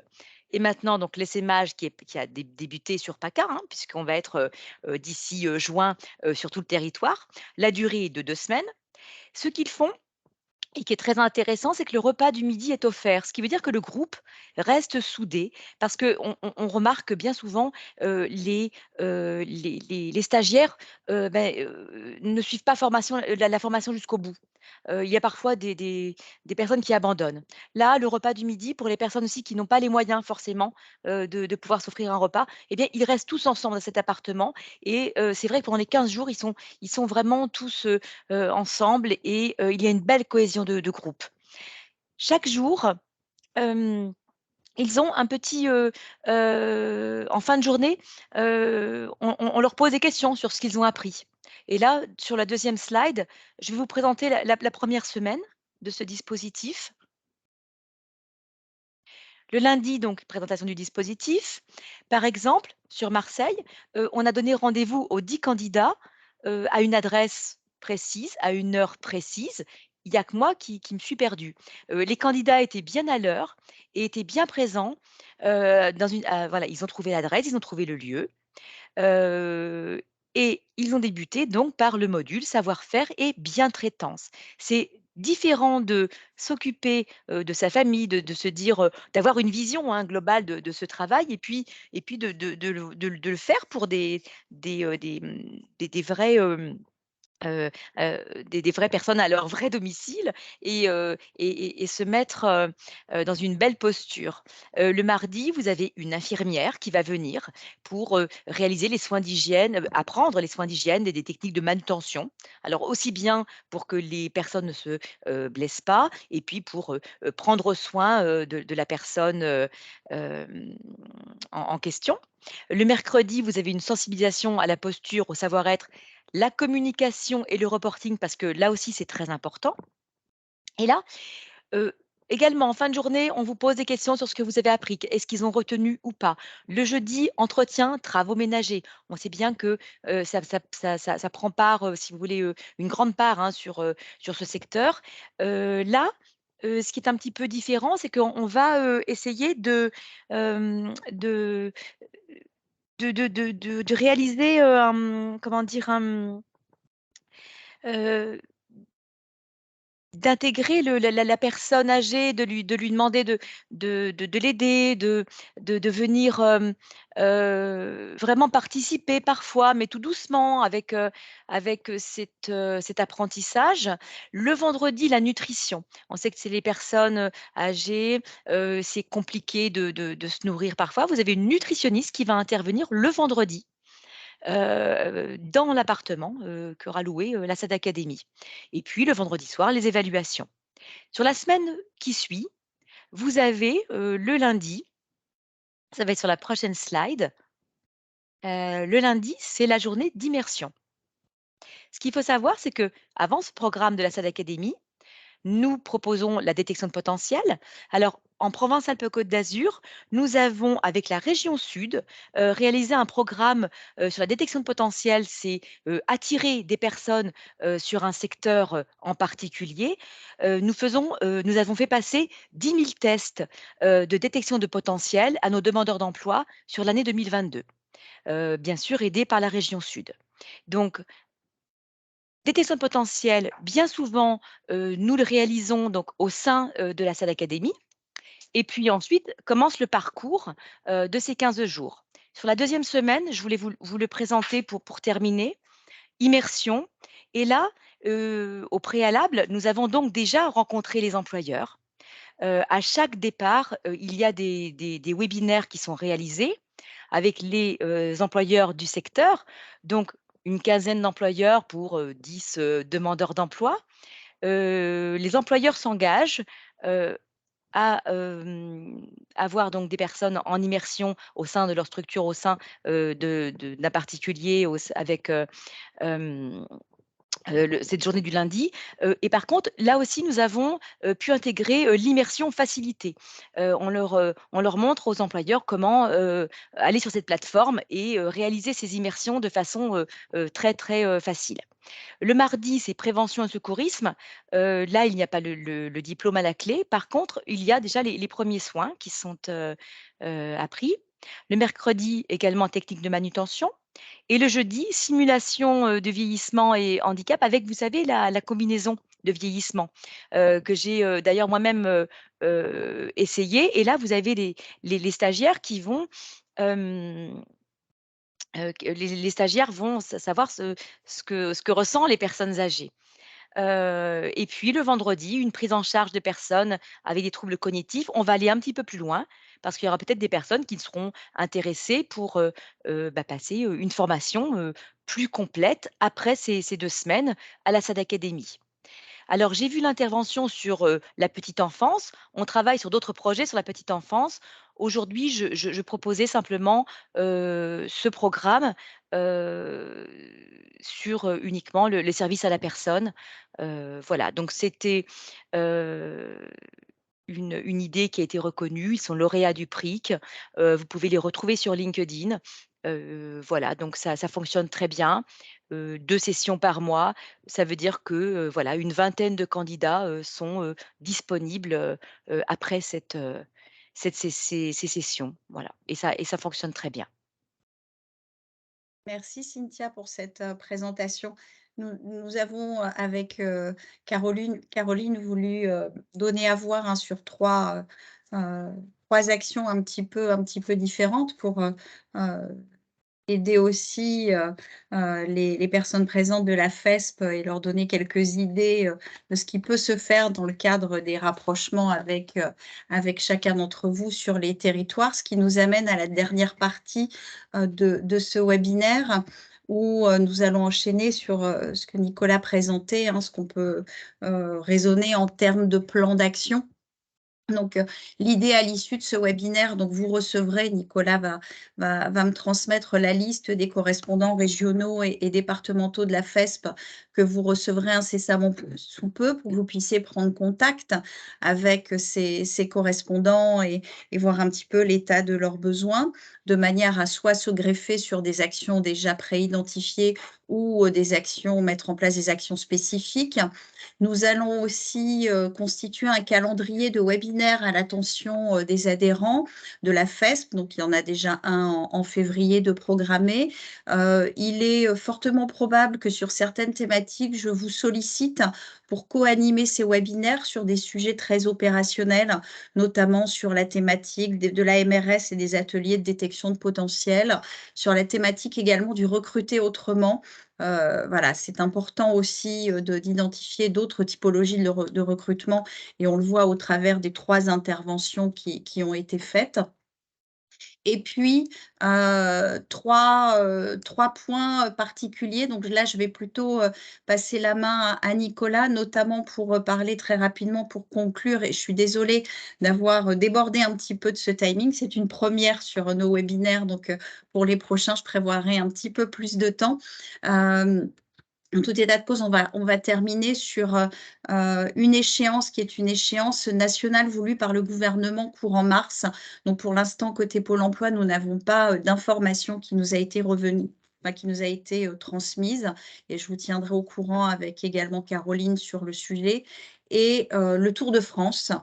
et maintenant donc l'essaimage qui a débuté sur PACA, hein, puisqu'on va être, d'ici, juin, sur tout le territoire. La durée est de 2 semaines. Ce qu'ils font et qui est très intéressant, c'est que le repas du midi est offert, ce qui veut dire que le groupe reste soudé parce qu'on remarque que bien souvent, les stagiaires, ne suivent pas la formation jusqu'au bout. Il y a parfois des personnes qui abandonnent. Là, le repas du midi, pour les personnes aussi qui n'ont pas les moyens forcément, de pouvoir s'offrir un repas, eh bien, ils restent tous ensemble dans cet appartement et c'est vrai que pendant les 15 jours, ils sont vraiment tous, ensemble et il y a une belle cohésion de groupe. Chaque jour, ils ont un petit, en fin de journée, on leur pose des questions sur ce qu'ils ont appris et là, sur la 2e slide, je vais vous présenter la 1re semaine de ce dispositif. Le lundi, donc, présentation du dispositif. Par exemple, sur Marseille, on a donné rendez-vous aux 10 candidats, à une adresse précise, à une heure précise. Il n'y a que moi qui me suis perdue. Les candidats étaient bien à l'heure et étaient bien présents, voilà, ils ont trouvé l'adresse, ils ont trouvé le lieu, et ils ont débuté donc par le module savoir-faire et bientraitance. C'est différent de s'occuper, de sa famille, de se dire, d'avoir une vision, hein, globale de ce travail et puis de le faire pour des vrais, des vraies personnes à leur vrai domicile et se mettre, dans une belle posture. Le mardi, vous avez une infirmière qui va venir pour, réaliser les soins d'hygiène, apprendre les soins d'hygiène et des techniques de manutention. Alors aussi bien pour que les personnes ne se, blessent pas et puis pour, prendre soin, de la personne, en question. Le mercredi, vous avez une sensibilisation à la posture, au savoir-être, la communication et le reporting parce que là aussi c'est très important et là, heu, également en fin de journée, on vous pose des questions sur ce que vous avez appris. Est-ce qu'ils ont retenu ou pas? Le jeudi, entretien, travaux ménagers. On sait bien que, ça prend part, si vous voulez, une grande part, hein, sur ce secteur. Là, ce qui est un petit peu différent, c'est qu'on va, essayer de réaliser, comment dire? Heu, D'intégrer la personne âgée, de lui demander de l'aider, de venir, vraiment participer parfois, mais tout doucement avec cet apprentissage. Le vendredi, la nutrition. On sait que c'est les personnes, âgées, c'est compliqué de se nourrir parfois. Vous avez une nutritionniste qui va intervenir le vendredi. Dans l'appartement, qu'aura loué, la SAD Academy et puis le vendredi soir, les évaluations. Sur la semaine qui suit, vous avez, le lundi, ça va être sur la prochaine slide, le lundi, c'est la journée d'immersion. Ce qu'il faut savoir, c'est qu'avant ce programme de la SAD Academy, nous proposons la détection de potentiel. Alors, en Provence-Alpes-Côte d'Azur, nous avons, avec la région Sud, réalisé un programme sur la détection de potentiel. C'est attirer des personnes sur un secteur en particulier. Nous avons fait passer 10 000 tests de détection de potentiel à nos demandeurs d'emploi sur l'année 2022, bien sûr aidés par la région Sud. Donc, détection de potentiel, bien souvent, nous le réalisons donc au sein de la SAD Academy. Et puis ensuite, commence le parcours de ces 15 jours. Sur la deuxième semaine, je voulais vous le présenter pour terminer. Immersion. Et là, au préalable, nous avons donc déjà rencontré les employeurs. À chaque départ, il y a des webinaires qui sont réalisés avec les employeurs du secteur. Donc, une quinzaine d'employeurs pour 10 demandeurs d'emploi. Les employeurs s'engagent à avoir donc des personnes en immersion au sein de leur structure, au sein d'un particulier, avec cette journée du lundi. Et par contre, là aussi, nous avons pu intégrer l'immersion facilitée. On leur montre aux employeurs comment aller sur cette plateforme et réaliser ces immersions de façon très, très facile. Le mardi, c'est prévention et secourisme. Là, il n'y a pas le diplôme à la clé. Par contre, il y a déjà les premiers soins qui sont appris. Le mercredi, également technique de manutention. Et le jeudi, simulation de vieillissement et handicap avec, vous savez, la combinaison de vieillissement que j'ai d'ailleurs moi-même essayé. Et là, vous avez les stagiaires qui vont les stagiaires vont savoir ce que ressentent les personnes âgées. Et puis le vendredi, une prise en charge de personnes avec des troubles cognitifs. On va aller un petit peu plus loin parce qu'il y aura peut-être des personnes qui seront intéressées pour passer une formation plus complète après ces 2 semaines à la SAD Academy. Alors, j'ai vu l'intervention sur la petite enfance. On travaille sur d'autres projets sur la petite enfance. Aujourd'hui, je proposais simplement ce programme sur uniquement les services à la personne. Voilà, donc c'était une idée qui a été reconnue. Ils sont lauréats du PRIC. Vous pouvez les retrouver sur LinkedIn. Voilà, donc ça fonctionne très bien. 2 sessions par mois, ça veut dire que, voilà, une vingtaine de candidats sont disponibles après ces sessions. Voilà, et ça fonctionne très bien. Merci Cynthia pour cette présentation. Nous avons avec Caroline voulu donner à voir hein, sur trois actions un petit peu différentes pour aider aussi les personnes présentes de la FESP et leur donner quelques idées de ce qui peut se faire dans le cadre des rapprochements avec chacun d'entre vous sur les territoires, ce qui nous amène à la dernière partie de ce webinaire où nous allons enchaîner sur ce que Nicolas présentait, hein, ce qu'on peut raisonner en termes de plan d'action. Donc, l'idée à l'issue de ce webinaire, donc vous recevrez, Nicolas va me transmettre la liste des correspondants régionaux et départementaux de la FESP que vous recevrez incessamment sous peu pour que vous puissiez prendre contact avec ces correspondants et voir un petit peu l'état de leurs besoins, de manière à soit se greffer sur des actions déjà préidentifiées ou mettre en place des actions spécifiques. Nous allons aussi constituer un calendrier de webinaires à l'attention des adhérents de la FESP. Donc, il y en a déjà un en février de programmé. Il est fortement probable que sur certaines thématiques, je vous sollicite pour co-animer ces webinaires sur des sujets très opérationnels, notamment sur la thématique de la MRS et des ateliers de détection de potentiel, sur la thématique également du recruter autrement. Voilà, c'est important aussi d'identifier d'autres typologies de recrutement et on le voit au travers des 3 interventions qui ont été faites. Et puis, 3 points particuliers. Donc là, je vais plutôt passer la main à Nicolas, notamment pour parler très rapidement, pour conclure. Et je suis désolée d'avoir débordé un petit peu de ce timing. C'est une première sur nos webinaires. Donc, pour les prochains, je prévoirai un petit peu plus de temps. En tout état de cause, on va terminer sur une échéance qui est une échéance nationale voulue par le gouvernement courant mars. Donc, pour l'instant, côté Pôle emploi, nous n'avons pas d'information qui nous a été revenue, enfin, qui nous a été transmise. Et je vous tiendrai au courant avec également Caroline sur le sujet. Et le Tour de France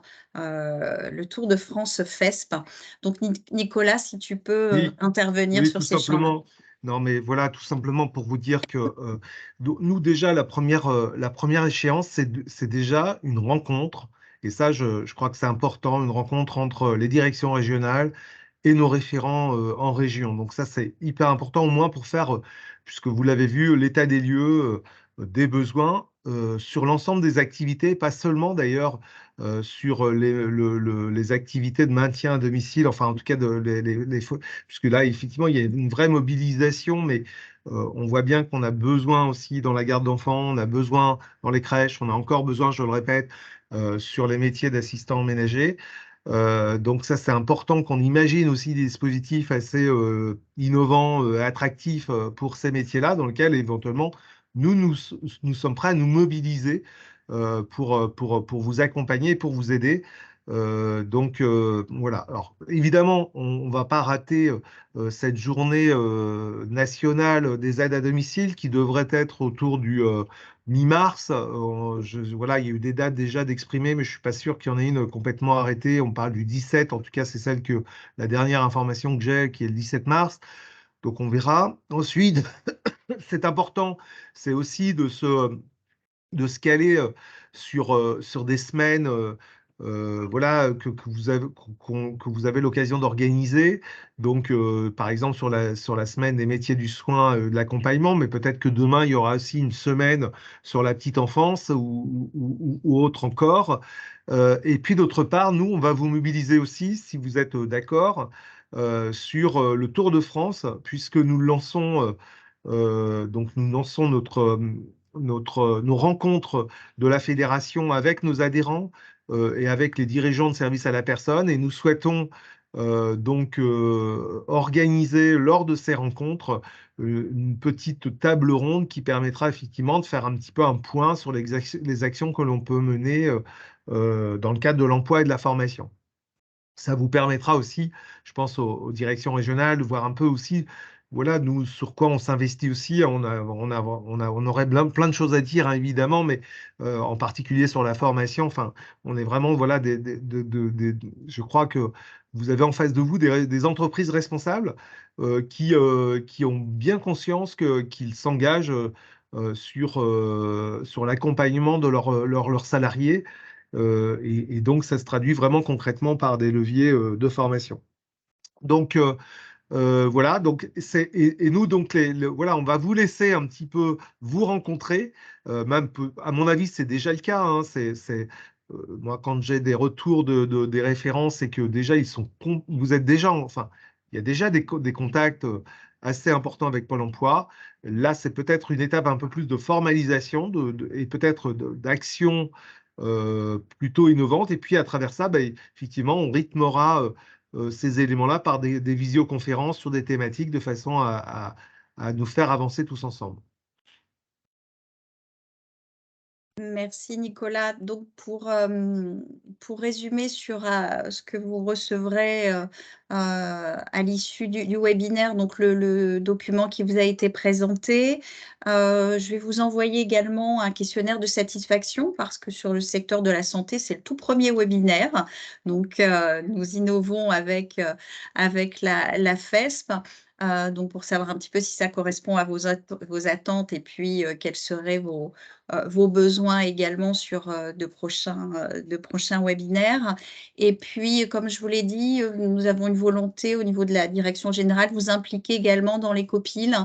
FESP. Donc, Nicolas, si tu peux Oui, intervenir oui, sur tout ces champs-là. simplement. Non, mais voilà, tout simplement pour vous dire que nous, déjà, la première échéance, c'est déjà une rencontre. Et ça, je crois que c'est important, une rencontre entre les directions régionales et nos référents en région. Donc ça, c'est hyper important, au moins pour faire, puisque vous l'avez vu, l'état des lieux, des besoins sur l'ensemble des activités, pas seulement d'ailleurs sur les activités de maintien à domicile, enfin en tout cas puisque là, effectivement, il y a une vraie mobilisation, mais on voit bien qu'on a besoin aussi dans la garde d'enfants, on a besoin dans les crèches, on a encore besoin, je le répète, sur les métiers d'assistants ménagers. Donc ça, c'est important qu'on imagine aussi des dispositifs assez innovants, attractifs pour ces métiers-là, dans lesquels éventuellement nous sommes prêts à nous mobiliser pour vous accompagner, pour vous aider. Donc voilà. Alors évidemment, on ne va pas rater cette journée nationale des aides à domicile qui devrait être autour du mi-mars. Voilà, il y a eu des dates déjà d'exprimer, mais je ne suis pas sûr qu'il y en ait une complètement arrêtée. On parle du 17, en tout cas c'est la dernière information que j'ai, qui est le 17 mars. Donc on verra. Ensuite, c'est important, c'est aussi de se caler sur des semaines voilà, que vous avez l'occasion d'organiser. Donc, par exemple, sur la semaine des métiers du soin, de l'accompagnement, mais peut-être que demain, il y aura aussi une semaine sur la petite enfance ou autre encore. Et puis, d'autre part, nous, on va vous mobiliser aussi, si vous êtes d'accord, sur le Tour de France, puisque nous lançons, nos rencontres de la fédération avec nos adhérents et avec les dirigeants de services à la personne. Et nous souhaitons organiser lors de ces rencontres une petite table ronde qui permettra effectivement de faire un petit peu un point sur les actions que l'on peut mener dans le cadre de l'emploi et de la formation. Ça vous permettra aussi, je pense, aux directions régionales de voir un peu aussi, voilà, nous, sur quoi on s'investit aussi. On aurait plein de choses à dire, hein, évidemment, mais en particulier sur la formation. Enfin, on est vraiment, voilà, je crois que vous avez en face de vous des entreprises responsables qui ont bien conscience qu'ils s'engagent sur l'accompagnement de leurs salariés. Et donc, ça se traduit vraiment concrètement par des leviers de formation. Donc, voilà. Donc, et nous, donc, voilà, on va vous laisser un petit peu vous rencontrer. Même, à mon avis, c'est déjà le cas. Hein, moi, quand j'ai des retours des référents, c'est que déjà, vous êtes déjà, enfin, il y a déjà des contacts assez importants avec Pôle emploi. Là, c'est peut-être une étape un peu plus de formalisation et peut-être d'action plutôt innovante. Et puis, à travers ça, effectivement, on rythmera ces éléments-là par des visioconférences sur des thématiques de façon à nous faire avancer tous ensemble. Merci Nicolas. Donc pour résumer sur ce que vous recevrez à l'issue du webinaire, donc le document qui vous a été présenté, je vais vous envoyer également un questionnaire de satisfaction parce que sur le secteur de la santé, c'est le tout premier webinaire. Donc nous innovons avec la FESP. Donc pour savoir un petit peu si ça correspond à vos attentes et puis quels seraient vos besoins également sur de prochains webinaires. Et puis, comme je vous l'ai dit, nous avons une volonté au niveau de la direction générale de vous impliquer également dans les copiles.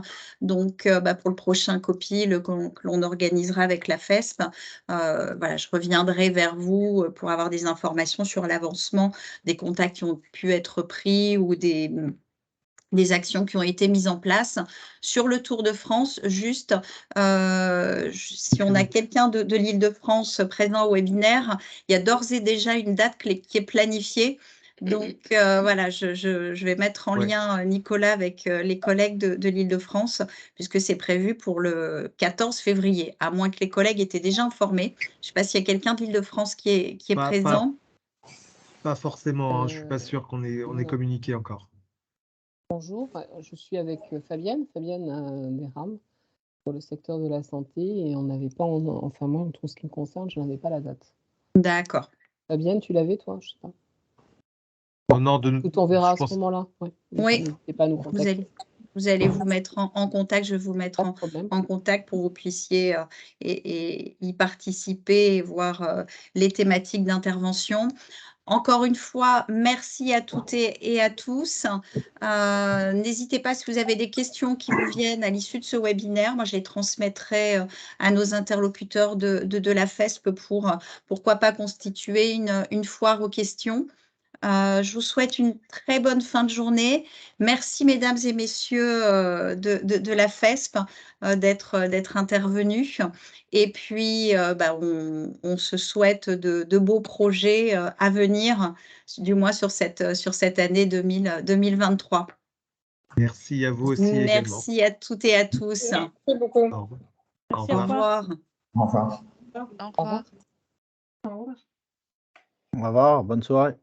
Donc, pour le prochain copile que l'on organisera avec la FESP, voilà, je reviendrai vers vous pour avoir des informations sur l'avancement des contacts qui ont pu être pris ou des actions qui ont été mises en place. Sur le Tour de France, juste, si on a quelqu'un de l'Île-de-France présent au webinaire, il y a d'ores et déjà une date qui est planifiée. Donc, voilà, je vais mettre en lien Nicolas avec les collègues de l'Île-de-France, puisque c'est prévu pour le 14 février, à moins que les collègues étaient déjà informés. Je ne sais pas s'il y a quelqu'un de l'Île-de-France qui est présent. Pas forcément, hein, je ne suis pas sûr qu'on ait communiqué encore. Bonjour, je suis avec Fabienne Desrames pour le secteur de la santé et on n'avait pas, enfin moi, en tout ce qui me concerne, je n'avais pas la date. D'accord. Fabienne, tu l'avais toi? Je sais pas. Non, On verra à ce moment-là. Oui, n'hésitez pas à nous contacter. vous allez vous mettre en contact, je vais vous mettre en contact pour que vous puissiez et y participer et voir les thématiques d'intervention. Encore une fois, merci à toutes et à tous. N'hésitez pas si vous avez des questions qui vous viennent à l'issue de ce webinaire. Moi, je les transmettrai à nos interlocuteurs de la FESP pour, pourquoi pas, constituer une foire aux questions. Je vous souhaite une très bonne fin de journée. Merci, mesdames et messieurs de la FESP d'être intervenus. Et puis, on se souhaite de beaux projets à venir, du moins sur cette année 2023. Merci à vous aussi également. Merci à toutes et à tous. Merci beaucoup. Au revoir. Merci, au revoir. Au revoir. Au revoir. Au revoir. Au revoir, bonne soirée.